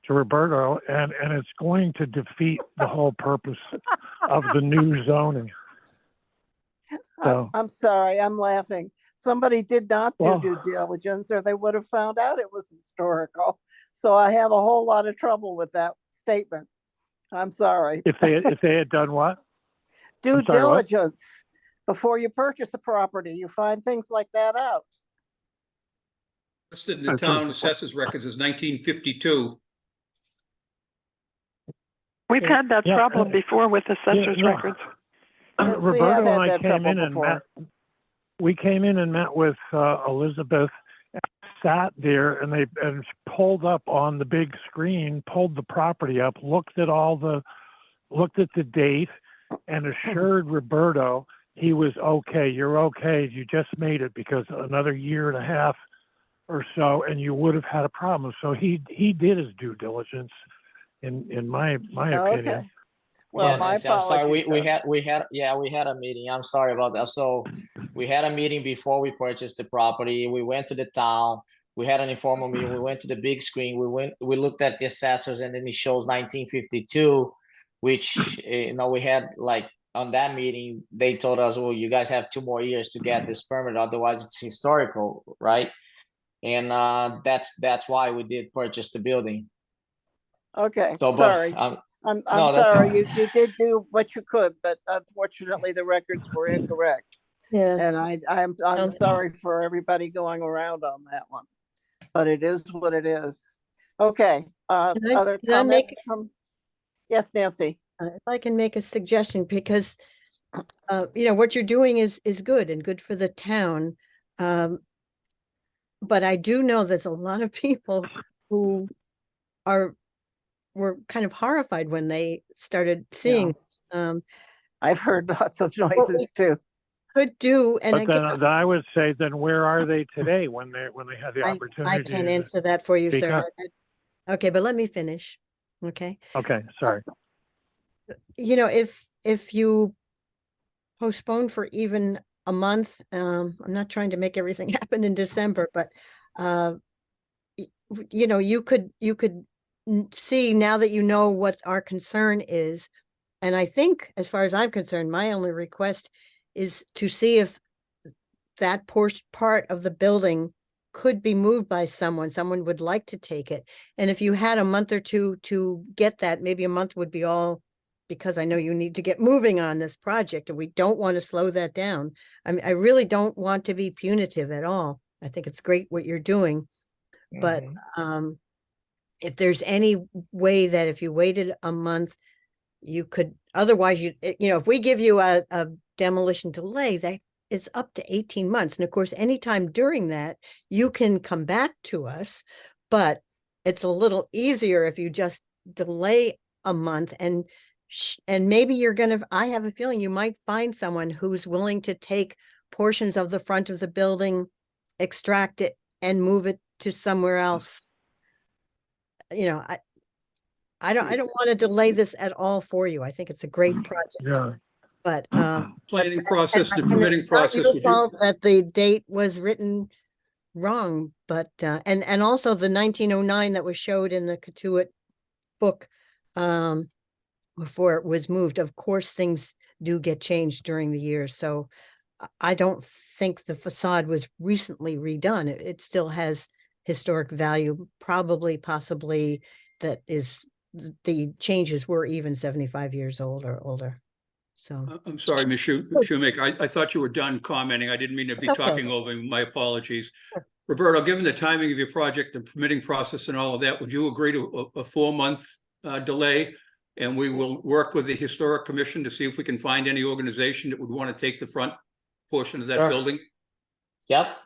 to Roberto, and it's going to defeat the whole purpose of the new zoning. So, I'm sorry, I'm laughing. Somebody did not do due diligence, or they would have found out it was historical. So I have a whole lot of trouble with that statement. I'm sorry. If they had done what? Due diligence before you purchase a property, you find things like that out. Listed in the town assessors records as 1952. We've had that problem before with assessors records. Yes, Roberto and I came in and met. We came in and met with Elizabeth, and sat there, and they pulled up on the big screen, pulled the property up, looked at the date, and assured Roberto he was okay. You're okay. You just made it, because another year and a half or so, and you would have had a problem. So he did his due diligence, in my opinion. Okay. Well, my I'm sorry. apologies. We had a meeting. I'm sorry about that. So we had a meeting before we purchased the property. We went to the town. We had an informal meeting. We went to the big screen. We looked at the assessors, and then it shows 1952, which we had, like, on that meeting, they told us, well, you guys have 2 more years to get this permit, otherwise it's historical, right? And that's why we did purchase the building. Okay, So, sorry. but I'm no, that's sorry. fine. You did do what you could, but unfortunately the records were incorrect. Yeah. And I'm sorry for everybody going around on that one, but it is what it is. Okay, other can I make- comments from? Yes, Nancy. If I can make a suggestion, because what you're doing is good and good for the town. But I do know there's a lot of people who were kind of horrified when they started seeing. I've heard lots of noises too. Could do, and But then I would say, then where are they today when they had the opportunity? I can't answer that for you, sir. up? Okay, but let me finish. Okay. Okay, sorry. If you postpone for even a month, I'm not trying to make everything happen in December, but you could see, now that you know what our concern is. And I think, as far as I'm concerned, my only request is to see if that part of the building could be moved by someone would like to take it. And if you had a month or two to get that, maybe a month would be all, because I know you need to get moving on this project, and we don't want to slow that down. I mean, I really don't want to be punitive at all. I think it's great what you're doing. But if there's any way that if you waited a month, you could otherwise if we give you a demolition delay, that is up to 18 months. And of course, anytime during that, you can come back to us, but it's a little easier if you just delay a month and maybe I have a feeling you might find someone who's willing to take portions of the front of the building, extract it and move it to somewhere else. I don't want to delay this at all for you. I think it's a great project. Yeah. But Planning process, the and permitting it's not process, your would you? fault that the date was written wrong, but and also the 1909 that was showed in the Katuitt book before it was moved. Of course, things do get changed during the year, so I don't think the facade was recently redone. It still has historic value, possibly that is the changes were even 75 years old or older. So I'm sorry, Ms. Shoemaker. I thought you were done commenting. I didn't mean to be It's okay. talking over you. My apologies. Roberto, given the timing of your project, the permitting process and all of that, would you agree to a 4-month delay? And we will work with the Historic Commission to see if we can find any organization that would want to take the front portion of that Sure. building. Yep.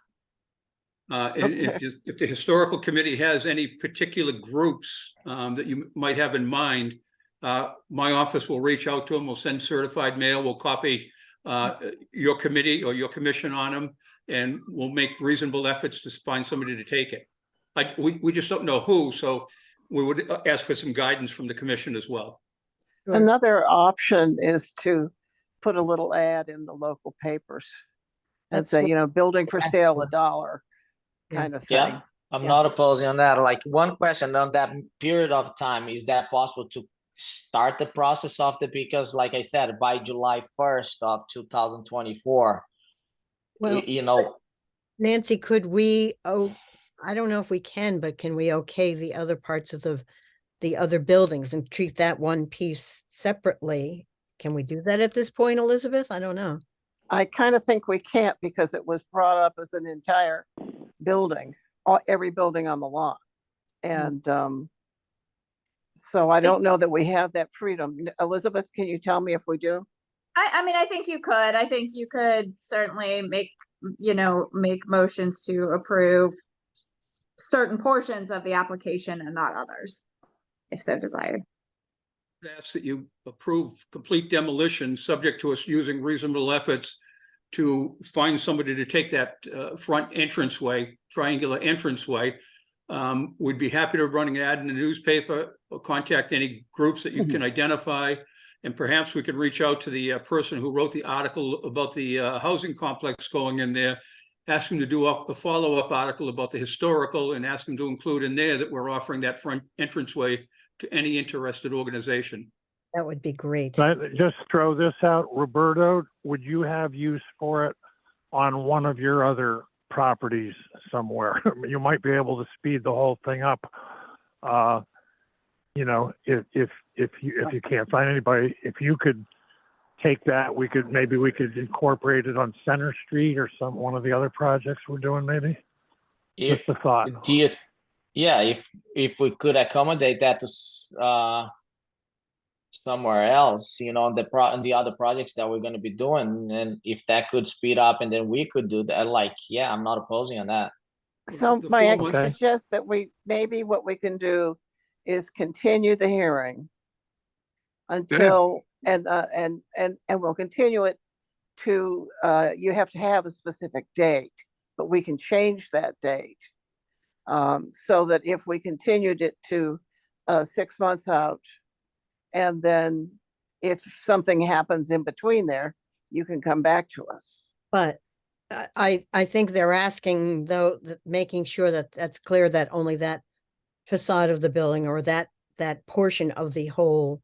And if the Historical Committee has any particular groups that you might have in mind, my office will reach out to them. We'll send certified mail. We'll copy your committee or your commission on them, and we'll make reasonable efforts to find somebody to take it. We just don't know who, so we would ask for some guidance from the commission as well. Sure. Another option is to put a little ad in the local papers and That's say, what- building for sale, $1 Yeah. kind of Yeah. thing. I'm Yeah. not opposing on that. Like, one question on that period of time, is that possible to start the process of because like I said, by July 1st of 2024, Well, Nancy, could we, I don't know if we can, but can we okay the other parts of the other buildings and treat that one piece separately? Can we do that at this point, Elizabeth? I don't know. I kind of think we can't because it was brought up as an entire building, every building on the lot. And so I don't know that we have that freedom. Elizabeth, can you tell me if we do? I mean, I think you could. I think you could certainly make motions to approve certain portions of the application and not others, if so desired. Ask that you approve complete demolition, subject to us using reasonable efforts to find somebody to take that front entranceway, triangular entranceway. We'd be happy to run an ad in the newspaper or contact any groups that you can identify. And perhaps we can reach out to the person who wrote the article about the housing complex going in there, ask him to do a follow-up article about the historical, and ask him to include in there that we're offering that front entranceway to any interested organization. That would be great. Just throw this out, Roberto, would you have use for it on one of your other properties somewhere? You might be able to speed the whole thing up. If you can't find anybody, if you could take that, maybe we could incorporate it on Center Street or one of the other projects we're doing, maybe. Just a thought. If we could accommodate that to somewhere else, on the other projects that we're going to be doing, and if that could speed up, and then we could do that, I'm not opposing on that. So The Mike, form- I suggest that maybe what we can do is continue the hearing until, and we'll continue it to, you have to have a specific date, but we can change that date. So that if we continued it to 6 months out, and then if something happens in between there, you can come back to us. But I think they're asking, though, making sure that that's clear that only that facade of the building or that portion of the whole,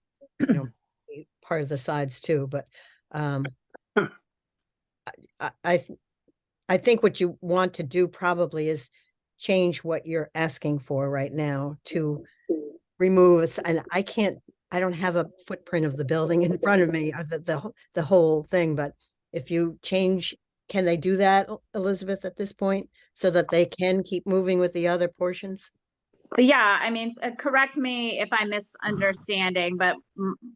part of the sides too. But I think what you want to do probably is change what you're asking for right now to remove, and I don't have a footprint of the building in front of me, or the whole thing, but if you change, can they do that, Elizabeth, at this point, so that they can keep moving with the other portions? Yeah, I mean, correct me if I'm misunderstanding, but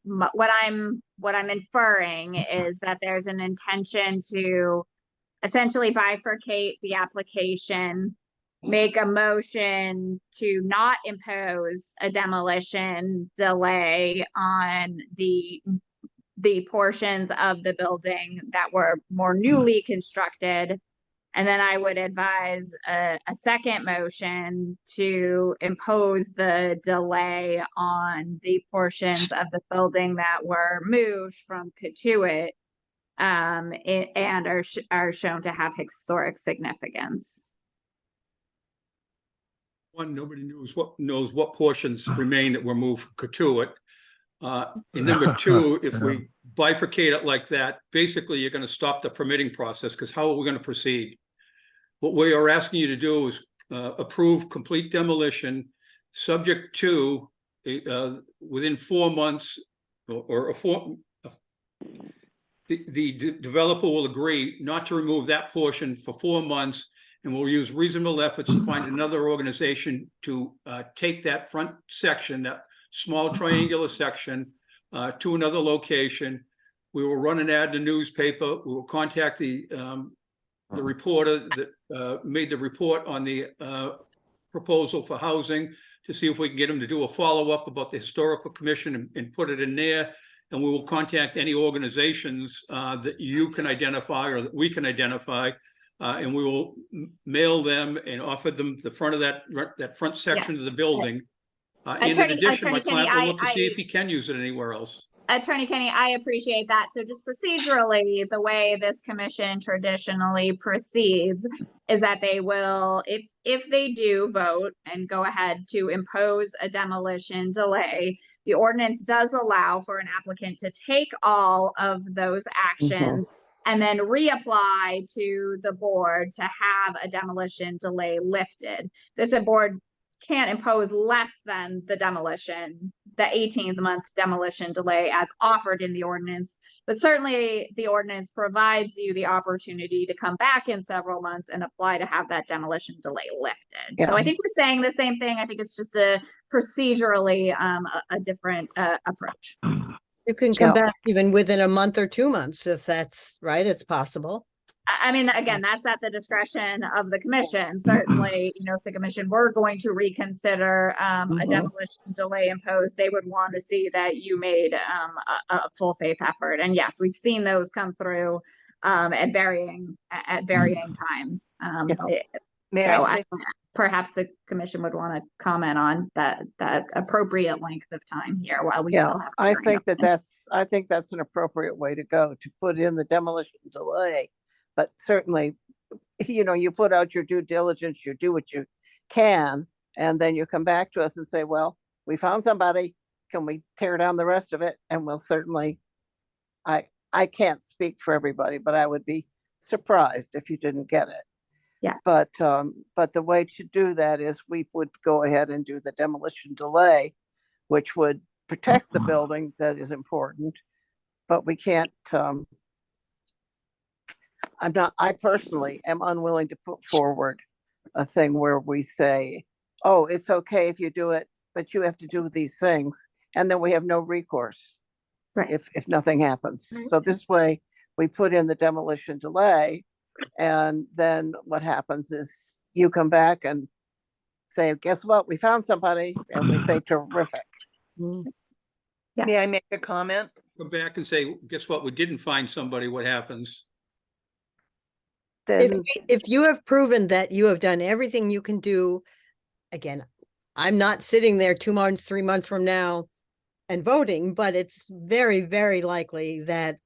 what I'm inferring is that there's an intention to essentially bifurcate the application, make a motion to not impose a demolition delay on the portions of the building that were more newly constructed. And then I would advise a second motion to impose the delay on the portions of the building that were moved from Katuitt and are shown to have historic significance. One, nobody knows what portions remain that were moved from Katuitt. And number two, if we bifurcate it like that, basically you're going to stop the permitting process, because how are we going to proceed? What we are asking you to do is approve complete demolition, subject to within 4 months the developer will agree not to remove that portion for 4 months, and we'll use reasonable efforts to find another organization to take that front section, that small triangular section, to another location. We will run an ad in the newspaper. We will contact the reporter that made the report on the proposal for housing to see if we can get him to do a follow-up about the historical commission and put it in there. And we will contact any organizations that you can identify or that we can identify, and we will mail them and offer them the front of that front section of the building. And in addition, my client will look to see if he can use it anywhere else. Attorney Kenny, I appreciate that. So just procedurally, the way this commission traditionally proceeds is that they will, if they do vote and go ahead to impose a demolition delay, the ordinance does allow for an applicant to take all of those actions and then reapply to the board to have a demolition delay lifted. This board can't impose less than the 18th month demolition delay as offered in the ordinance, but certainly the ordinance provides you the opportunity to come back in several months and apply to have that demolition delay lifted. Yeah. So I think we're saying the same thing. I think it's just a procedurally a different approach. You can come back even within a month or 2 months, if that's right, it's possible. I mean, again, that's at the discretion of the commission. Certainly, if the commission were going to reconsider a demolition delay imposed, they would want to see that you made a full faith effort. And yes, we've seen those come through at varying times. May I say? Perhaps the commission would want to comment on that appropriate length of time here while we still have. I think that's an appropriate way to go, to put in the demolition delay. But certainly, you put out your due diligence, you do what you can, and then you come back to us and say, well, we found somebody, can we tear down the rest of it? And we'll certainly, I can't speak for everybody, but I would be surprised if you didn't get it. Yeah. But the way to do that is we would go ahead and do the demolition delay, which would protect the building. That is important, but we can't, I personally am unwilling to put forward a thing where we say, oh, it's okay if you do it, but you have to do these things. And then we have no recourse if nothing happens. Right. So this way we put in the demolition delay, and then what happens is you come back and say, guess what? We found somebody, and we say, terrific. Yeah. May I make a comment? Come back and say, guess what? We didn't find somebody. What happens? Then If you have proven that you have done everything you can do, again, I'm not sitting there 2 months, 3 months from now and voting, but it's very, very likely that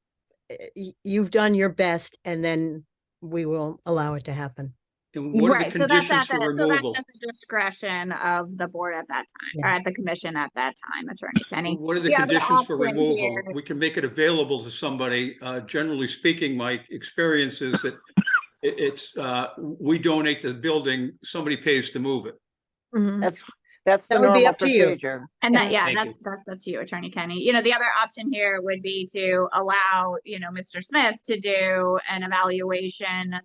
you've done your best, and then we will allow it to happen. And what are the conditions for removal? So that's at the discretion of the board at that time, or at the commission at that time, Attorney Kenny. What are the other conditions for option removal? here- We can make it available to somebody. Generally speaking, my experience is that we donate the building, somebody pays to move it. that's the That would be normal up to you. procedure. And Thank that's up to you, Attorney Kenny. The other option here would be to allow, Mr. Smith to do an evaluation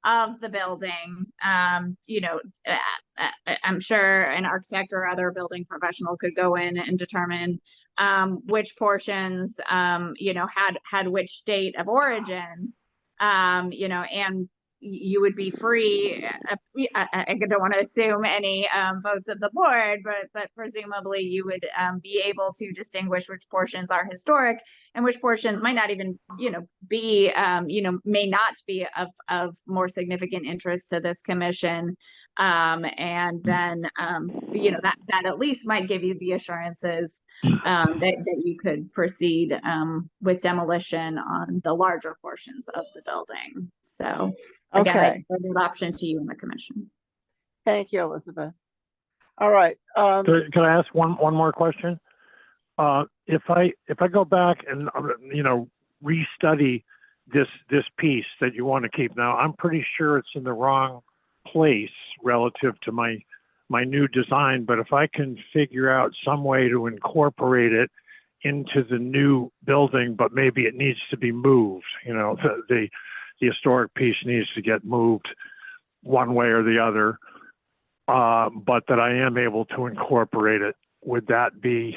of the building. You know, I'm sure an architect or other building professional could go in and determine which portions, you know, had which date of origin, you know, and you would be free. I don't want to assume any votes of the board, but presumably you would be able to distinguish which portions are historic and which portions might not even, you know, be, you know, may not be of more significant interest to this commission. And then, you know, that at least might give you the assurances that you could proceed with demolition on the larger portions of the building. So again, I Okay, extend that option to you and the commission. thank you, Elizabeth. All right, Can I ask one more question? If I go back and you know, restudy this piece that you want to keep, now I'm pretty sure it's in the wrong place relative to my new design, but if I can figure out some way to incorporate it into the new building, but maybe it needs to be moved, you know, the historic piece needs to get moved one way or the other, but that I am able to incorporate it, would that be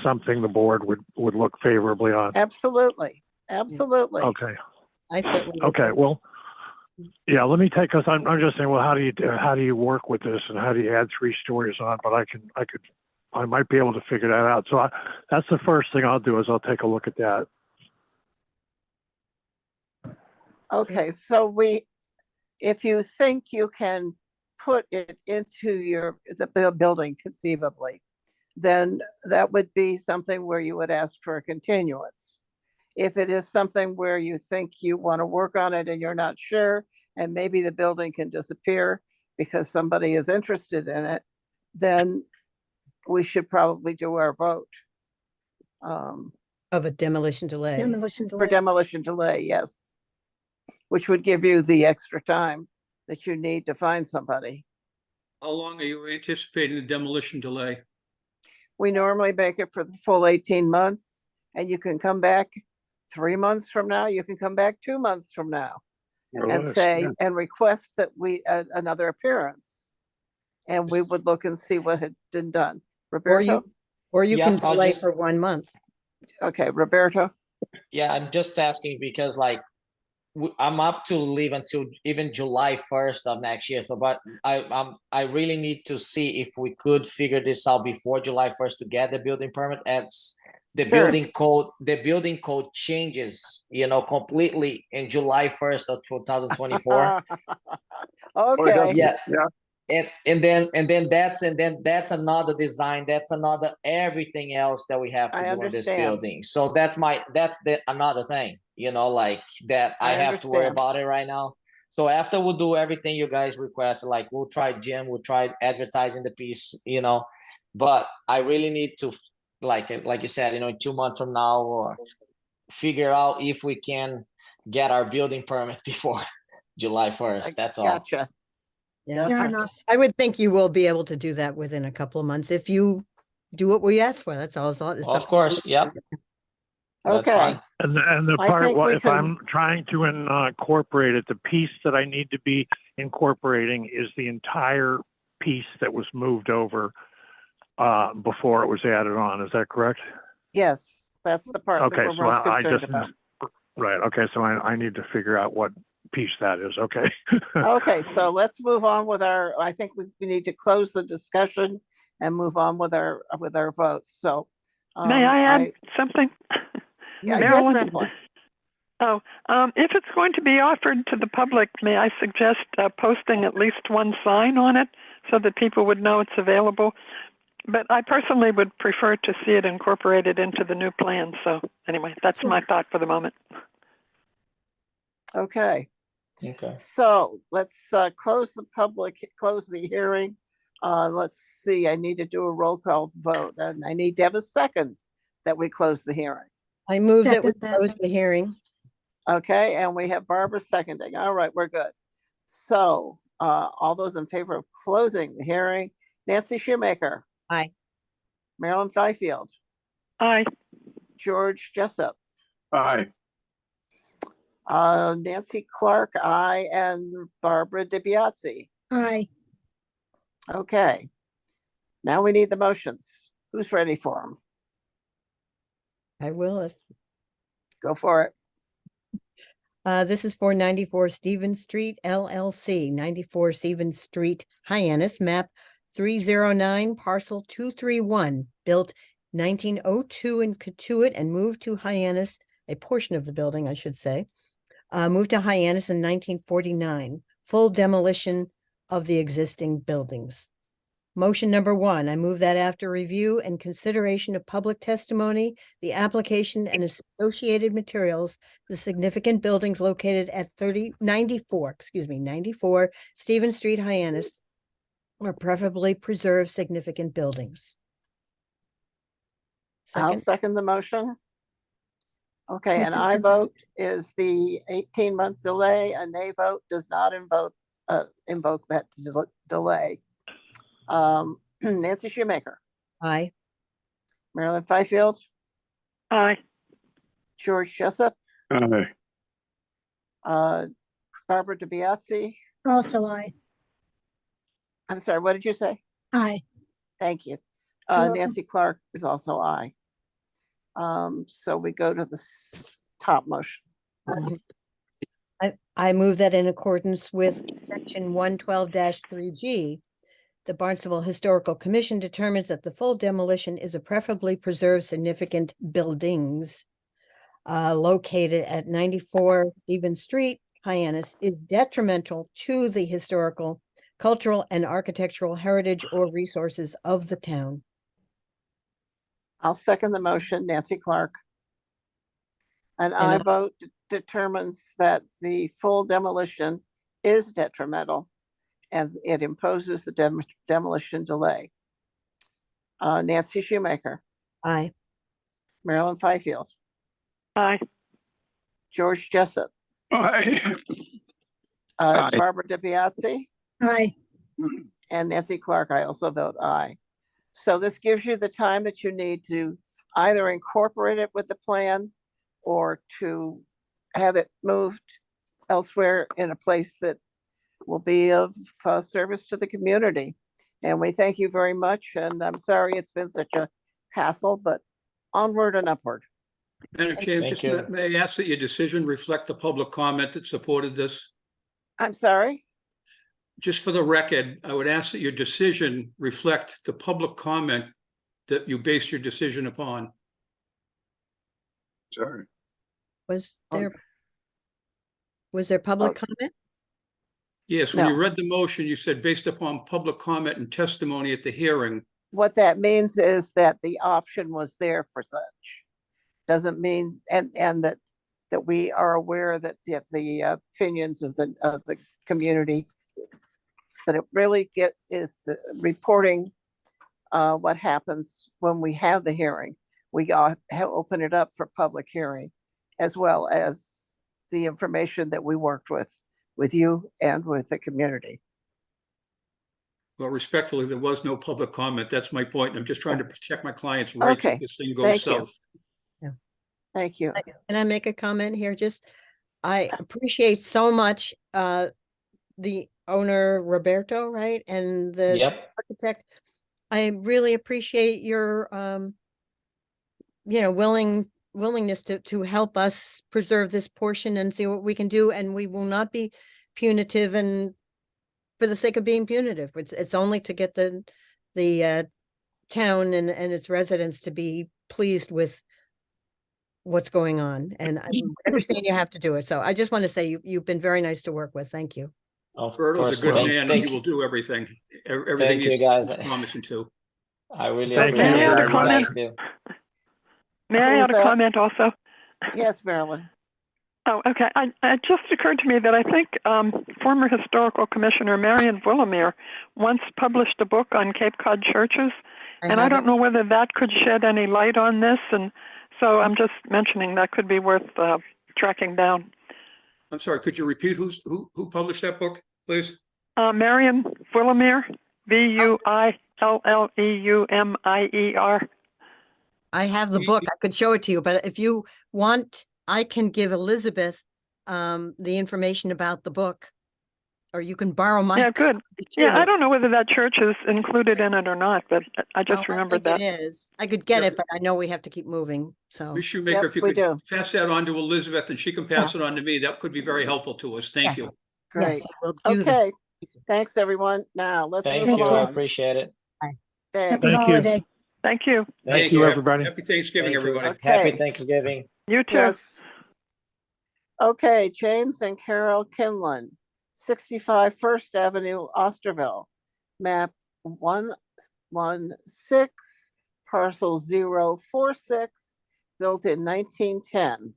something the board would look favorably on? absolutely, absolutely. Okay. I certainly would Okay. think. Well, yeah, let me take, because I'm just saying, well, how do you work with this, and how do you add 3 stories on? But I might be able to figure that out. So that's the first thing I'll do, is I'll take a look at that. Okay, so if you think you can put it into the building conceivably, then that would be something where you would ask for a continuance. If it is something where you think you want to work on it and you're not sure, and maybe the building can disappear because somebody is interested in it, then we should probably do our vote. Of a demolition delay. Demolition For delay. demolition delay, yes. Which would give you the extra time that you need to find somebody. How long are you anticipating the demolition delay? We normally make it for the full 18 months, and you can come back 3 months from now, you can come back 2 months from now and say, and request that another appearance. And we would look and see what had been done. Roberto? Or you Yeah, can I'll delay just- for 1 month. Okay, Roberto? Yeah, I'm just asking because like I'm up to leave until even July 1st of next year. So, but I really need to see if we could figure this out before July 1st to get the building permit. As the Sure. building code changes, you know, completely in July 1st of 2024. Okay. Yeah. And then that's another design, that's another everything else that we have to I do in this understand. building. So that's another thing, you know, like that I have to worry understand. about it right now. So after we'll do everything you guys request, like we'll try gym, we'll try advertising the piece, you know, but I really need to, like you said, you know, 2 months from now, or figure out if we can get our building permit before July 1st. That's all. Gotcha. Yeah. Fair Gotcha. enough. I would think you will be able to do that within a couple of months if you do what we asked for. That's all. It's up Of to course, you. yep. That's Okay. fine. And the I part, think we if can- I'm trying to incorporate it, the piece that I need to be incorporating is the entire piece that was moved over before it was added on. Is that correct? Yes, that's the part that Okay, we're so most I concerned just, about. right, okay, so I need to figure out what piece that is, okay? Okay, so let's move on with I think we need to close the discussion and move on with our votes. So. May I add something? Yeah, yes, Marilyn? Marilyn. If it's going to be offered to the public, may I suggest posting at least one sign on it so that people would know it's available? But I personally would prefer to see it incorporated into the new plan. So anyway, that's my thought for the moment. Okay. Okay. So let's close the hearing. Let's see, I need to do a roll call vote, and I need to have a second that we close the hearing. I move that we Second that. close the hearing. Okay, and we have Barbara seconding. All right, we're good. So all those in favor of closing the hearing, Nancy Shoemaker, Aye. Marilyn Fifield, Aye. George Jessup, Aye. Nancy Clark, aye, and Barbara DiBiase. Aye. Okay. Now we need the motions. Who's ready for them? I will if Go for it. This is for 94 Stevens Street LLC, 94 Stevens Street, Hyannis, map 309, parcel 231, built 1902 in Katuitt and moved to Hyannis, a portion of the building, I should say, moved to Hyannis in 1949, full demolition of the existing buildings. Motion number one, I move that after review and consideration of public testimony, the application and associated materials, the significant buildings located at 94 Stevens Street, Hyannis, or preferably preserve significant buildings. I'll Second, second the motion. Okay, I'll and I second. vote is the 18-month delay. A nay vote does not invoke that delay. Nancy Shoemaker, aye. Marilyn Fifield, Aye. George Jessup, Aye. Barbara DiBiase. Also aye. I'm sorry, what did you say? Aye. Thank you. You're welcome. Nancy Clark is also aye. So we go to the top motion. I move that in accordance with section 112-3G, the Barnstable Historical Commission determines that the full demolition is a preferably preserved significant buildings located at 94 Stevens Street, Hyannis, is detrimental to the historical, cultural, and architectural heritage or resources of the town. I'll second the motion, Nancy Clark. And And I I- vote determines that the full demolition is detrimental and it imposes the demolition delay. Nancy Shoemaker, Aye. Marilyn Fifield, Aye. George Jessup, Aye. Aye. Barbara DiBiase, Aye. and Nancy Clark. I also vote aye. So this gives you the time that you need to either incorporate it with the plan or to have it moved elsewhere in a place that will be of service to the community. And we thank you very much. And I'm sorry it's been such a hassle, but onward and upward. Madam Chair, Thank just you. may I ask that your decision reflect the public comment that supported this? I'm sorry. Just for the record, I would ask that your decision reflect the public comment that you based your decision upon. Sorry. Was Okay. there public Okay. comment? Yes, when you No. read the motion, you said based upon public comment and testimony at the hearing. What that means is that the option was there for such. Doesn't mean, and that we are aware that the opinions of the community, that it really is reporting what happens when we have the hearing. We open it up for public hearing, as well as the information that we worked with you and with the community. Well, respectfully, there was no public comment. That's my point. I'm just trying to protect my client's rights Okay, if this thing goes thank you. south. Thank you. Can I make a comment here? I appreciate so much the owner Roberto, right? And the Yep. architect. I really appreciate your willingness to help us preserve this portion and see what we can do. And we will not be punitive and for the sake of being punitive. It's only to get the town and its residents to be pleased with what's going on. And I understand you have to do it. So I just want to say you've been very nice to work with. Thank you. Of Berto's course. a good Thank- man and thank he will you. do everything. Everything Thank you, he's guys. promising to. I really Thank you. appreciate May I add a it. You comment? guys do. May I Who's add a that? comment also? Yes, Marilyn. Oh, okay. It just occurred to me that I think former historical commissioner Marion Willemere once published a book on Cape Cod churches, and I don't know whether that could shed any light on this, and so I'm just mentioning that could be worth tracking down. I'm sorry, could you repeat who published that book, please? Marion Willemere, Villeleumier. I have the book. I could show it to you, but if you want, I can give Elizabeth the information about the book. Or you can borrow my. Yeah, good. copy, Yeah, I too. don't know whether that church is included in it or not, but I Oh, just I remembered think that. it is. I could get Yeah. it, but I know we have to keep moving, so. Ms. Shoemaker, Yep, if you we could do. pass that on to Elizabeth and she can pass it on to me, that could be very helpful to us. Thank you. Great. Yes, I will do that. Okay, thanks, everyone. Now, let's move Thank you, along. appreciate it. Thanks. Happy Thank you. holiday. Thank you. Thank you, you. everybody. Happy Thanksgiving, Thank you. everybody. Happy Okay. Thanksgiving. You too. Yes. Okay, James and Carol Kinlan, 65 First Avenue, Osterville, map 116, parcel 046, built in 1910.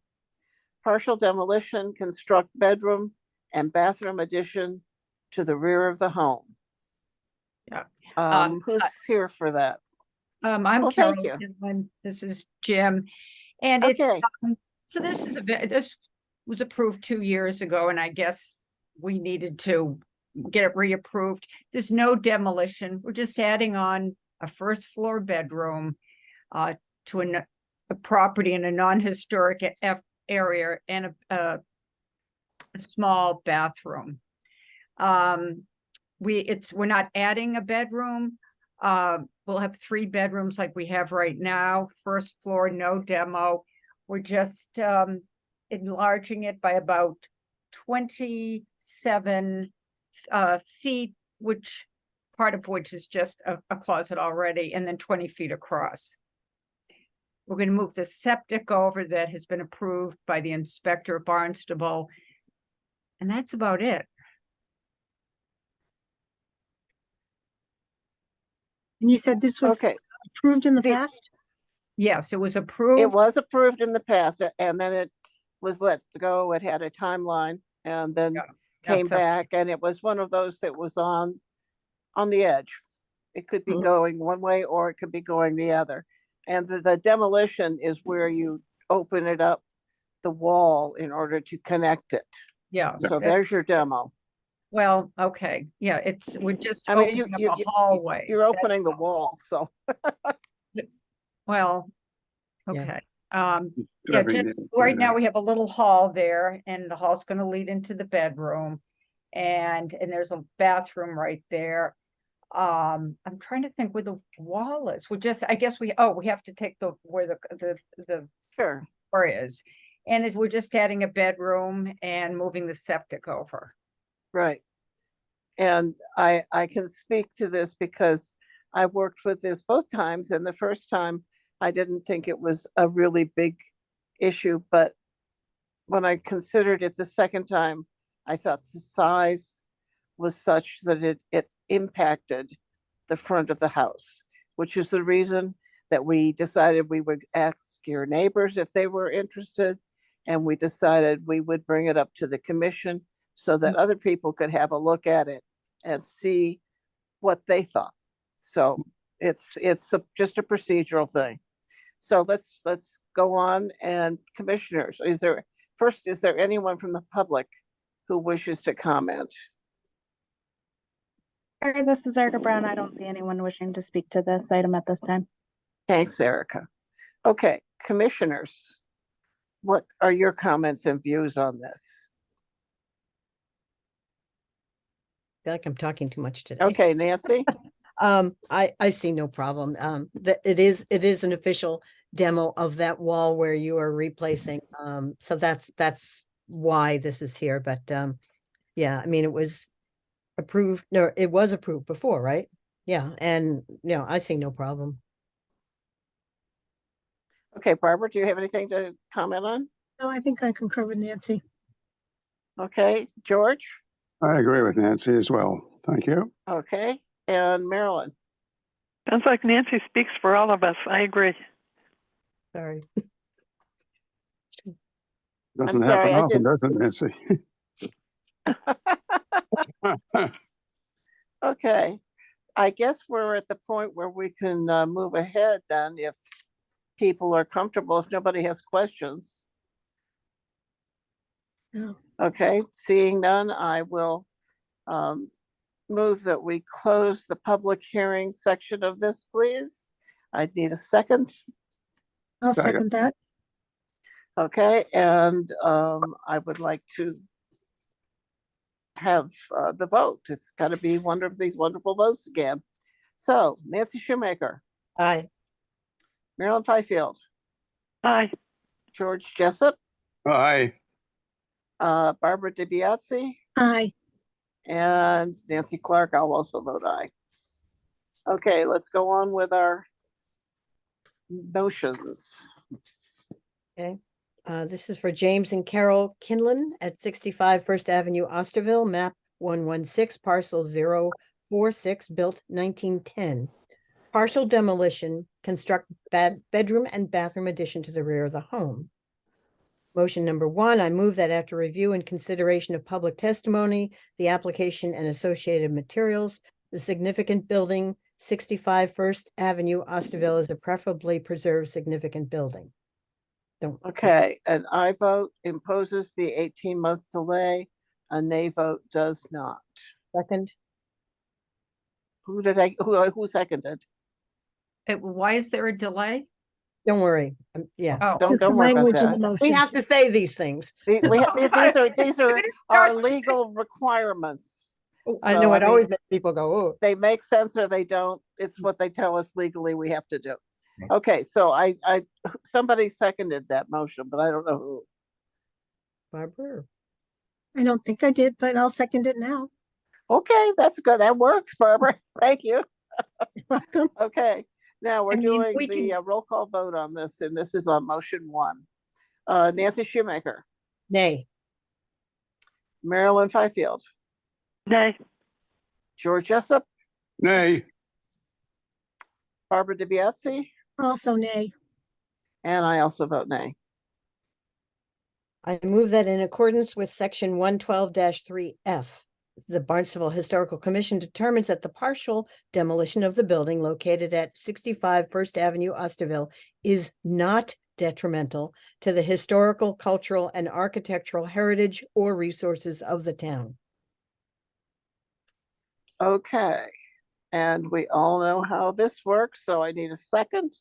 Partial demolition, construct bedroom and bathroom addition to the rear of the home. Yeah. Who's here for that? I'm Oh, Carol thank you. Kinlan. This is Jim. And it's, Okay. so this is this was approved 2 years ago, and I guess we needed to get it reapproved. There's no demolition. We're just adding on a first floor bedroom to a property in a non-historic area and a small bathroom. We're not adding a bedroom. We'll have 3 bedrooms like we have right now. First floor, no demo. We're just enlarging it by about 27 feet, which part of which is just a closet already, and then 20 feet across. We're going to move the septic over that has been approved by the inspector of Barnstable. And that's about it. And you said this was Okay, approved in the past? Yes, it was approved. it was approved in the past and then it was let go. It had a timeline and then came that's back, and it was one of those that was on the edge. It could be going one way or it could be going the other. And the demolition is where you open it up, the wall, in order to connect it. Yeah. So there's your demo. Well, okay. Yeah, we're just I mean, opening up a hallway. you're opening the wall, so. Well, Yeah. okay. Good having Just you. right now we have a little hall there, and the hall's going to lead into the bedroom, and there's a bathroom right there. I'm trying to think where the wall is. I guess we have to take where the Sure. door is, and we're just adding a bedroom and moving the septic over. Right. And I can speak to this because I worked with this both times, and the first time I didn't think it was a really big issue, but when I considered it the second time, I thought the size was such that it impacted the front of the house, which is the reason that we decided we would ask your neighbors if they were interested, and we decided we would bring it up to the commission so that other people could have a look at it and see what they thought. So it's just a procedural thing. So let's go on. And commissioners, is there anyone from the public who wishes to comment? This is Erica Brown. I don't see anyone wishing to speak to this item at this time. Thanks, Erica. Okay, commissioners, what are your comments and views on this? I feel like I'm talking too much today. Okay, Nancy? I see no problem. That it is an official demo of that wall where you are replacing. So that's why this is here. But yeah, I mean, it was approved. No, it was approved before, right? Yeah, and I see no problem. Okay, Barbara, do you have anything to comment on? No, I think I concur with Nancy. Okay, George? I agree with Nancy as well. Thank you. Okay, and Marilyn? Sounds like Nancy speaks for all of us. I agree. Sorry. Doesn't sorry, I happen often, didn't- does it, Nancy? Okay, I guess we're at the point where we can move ahead then if people are comfortable, if nobody has questions. No. Okay, seeing none, I will move that we close the public hearing section of this, please. I'd need a second. I'll Second. second that. Okay, and I would like to have the vote. It's got to be one of these wonderful votes again. So Nancy Shoemaker, Aye. Marilyn Fifield, Aye. George Jessup, Aye. Barbara DiBiase, Aye. and Nancy Clark. I'll also vote aye. Okay, let's go on with our motions. Okay. This is for James and Carol Kinlan at 65 First Avenue, Osterville, map 116, parcel 046, built 1910. Partial demolition, construct bedroom and bathroom addition to the rear of the home. Motion number one, I move that after review and consideration of public testimony, the application and associated materials, the significant building 65 First Avenue, Osterville is a preferably preserved significant building. Okay, an I vote imposes the 18-month delay. A nay vote does not. Second. Who seconded? Why is there a delay? Don't worry. Yeah. Oh, Don't It's the worry about language in that. the We motion. have to say these things. These are our legal requirements. I So, know I it mean, always makes people go, oh. They make sense or they don't. It's what they tell us legally we have to do. Okay, so somebody seconded that motion, but I don't know who. Barbara. I don't think I did, but I'll second it now. Okay, that's good. That works, Barbara. Thank you. You're welcome. Okay, now we're I mean, doing we the can- roll call vote on this, and this is on motion one. Nancy Shoemaker, Nay. Marilyn Fifield, Nay. George Jessup, Nay. Barbara DiBiase, Also nay. and I also vote nay. I move that in accordance with section 112-3F, the Barnstable Historical Commission determines that the partial demolition of the building located at 65 First Avenue, Osterville is not detrimental to the historical, cultural, and architectural heritage or resources of the town. Okay, and we all know how this works, so I need a second.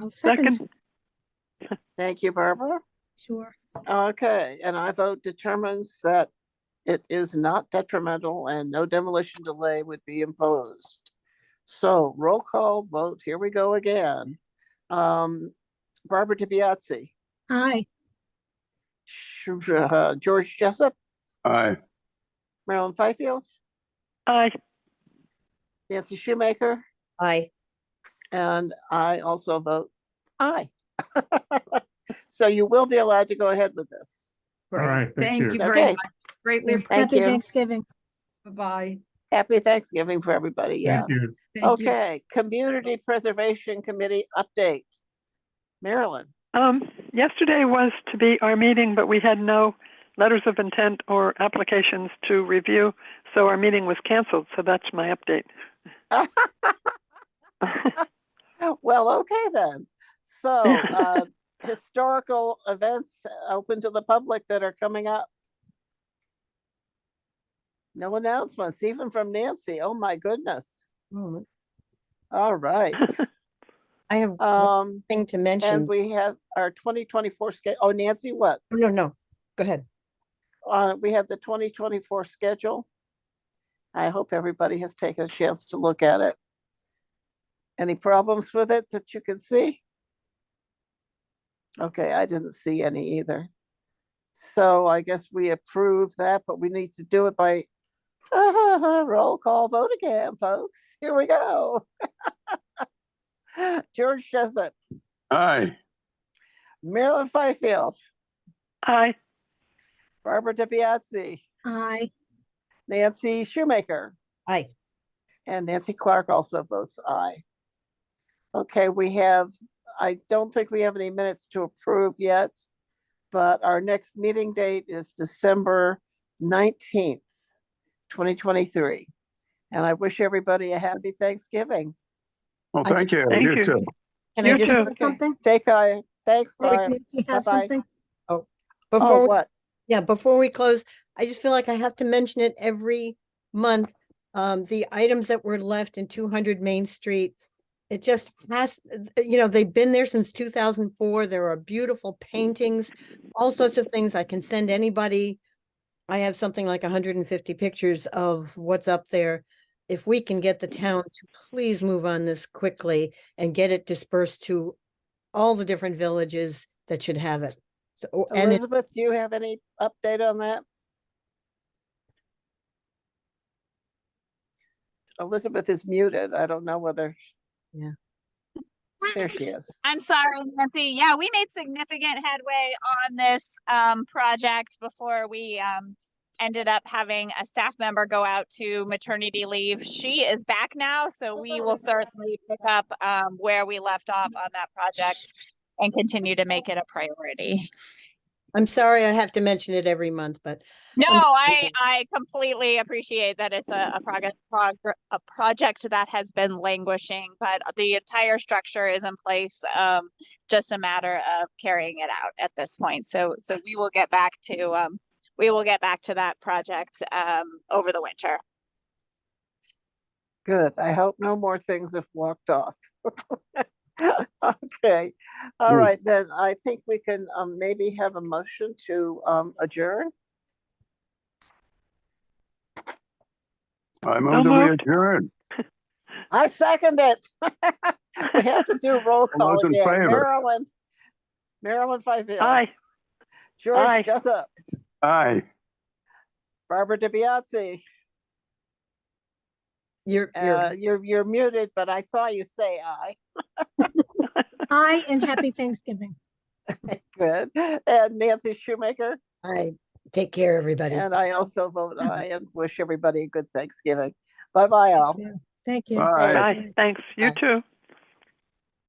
I'll second. Thank you, Barbara. Sure. Okay, and I vote determines that it is not detrimental and no demolition delay would be imposed. So roll call vote, here we go again. Barbara DiBiase, Aye. George Jessup, Aye. Marilyn Fifield, Aye. Nancy Shoemaker, Aye. and I also vote aye. So you will be allowed to go ahead with this. All right, thank you. very Okay. much. Greatly Thank Happy you. Thanksgiving. Bye-bye. Happy Thanksgiving for everybody, yeah. Thank you. Thank you. Okay, Community Preservation Committee update. Marilyn, Yesterday was to be our meeting, but we had no letters of intent or applications to review, so our meeting was canceled. So that's my update. well, okay then. So, historical events open to the public that are coming up. No announcements, even from Nancy. Oh my goodness. All right. I have one thing to mention. And we have our 2024 schedule. Oh, Nancy, what? No, go ahead. We have the 2024 schedule. I hope everybody has taken a chance to look at it. Any problems with it that you can see? Okay, I didn't see any either. So I guess we approve that, but we need to do it by roll call vote again, folks. Here we go. George Jessup. Aye. Marilyn Fifield. Aye. Barbara DiBiase. Aye. Nancy Shoemaker. Aye. And Nancy Clark also votes aye. Okay, I don't think we have any minutes to approve yet, but our next meeting date is December 19th, 2023. And I wish everybody a happy Thanksgiving. Well, thank you. Thank You you. too. Can You I just, too. Okay, Something? take care. Thanks, Wait, bye. Nancy has Bye-bye. something? before, What? before we close, I just feel like I have to mention it every month. The items that were left in 200 Main Street, it just has, they've been there since 2004. There are beautiful paintings, all sorts of things. I can send anybody. I have something like 150 pictures of what's up there. If we can get the town to please move on this quickly and get it dispersed to all the different villages that should have it. So, and Elizabeth, do you have any update on that? Elizabeth is muted. I don't know whether. Yeah. There she is. I'm sorry, Nancy. Yeah, we made significant headway on this project before we ended up having a staff member go out to maternity leave. She is back now, so we will certainly pick up where we left off on that project and continue to make it a priority. I'm sorry I have to mention it every month, but No, I completely appreciate that it's a project that has been languishing, but the entire structure is in place. Just a matter of carrying it out at this point. So we will get back to that project over the winter. Good. I hope no more things have walked off. Okay. All right, then I think we can maybe have a motion to adjourn. I move that we adjourn. I second it. We have to do roll All call those in again. favor? Marilyn Fyfield. Aye. George Aye. Jessup. Aye. Barbara DiBiase. You're muted, but I saw you say aye. Aye, and happy Thanksgiving. Good. And Nancy Shoemaker. I take care, everybody. And I also vote aye and wish everybody a good Thanksgiving. Bye-bye all. Thank you. Bye. Bye. Thanks. You Bye. too.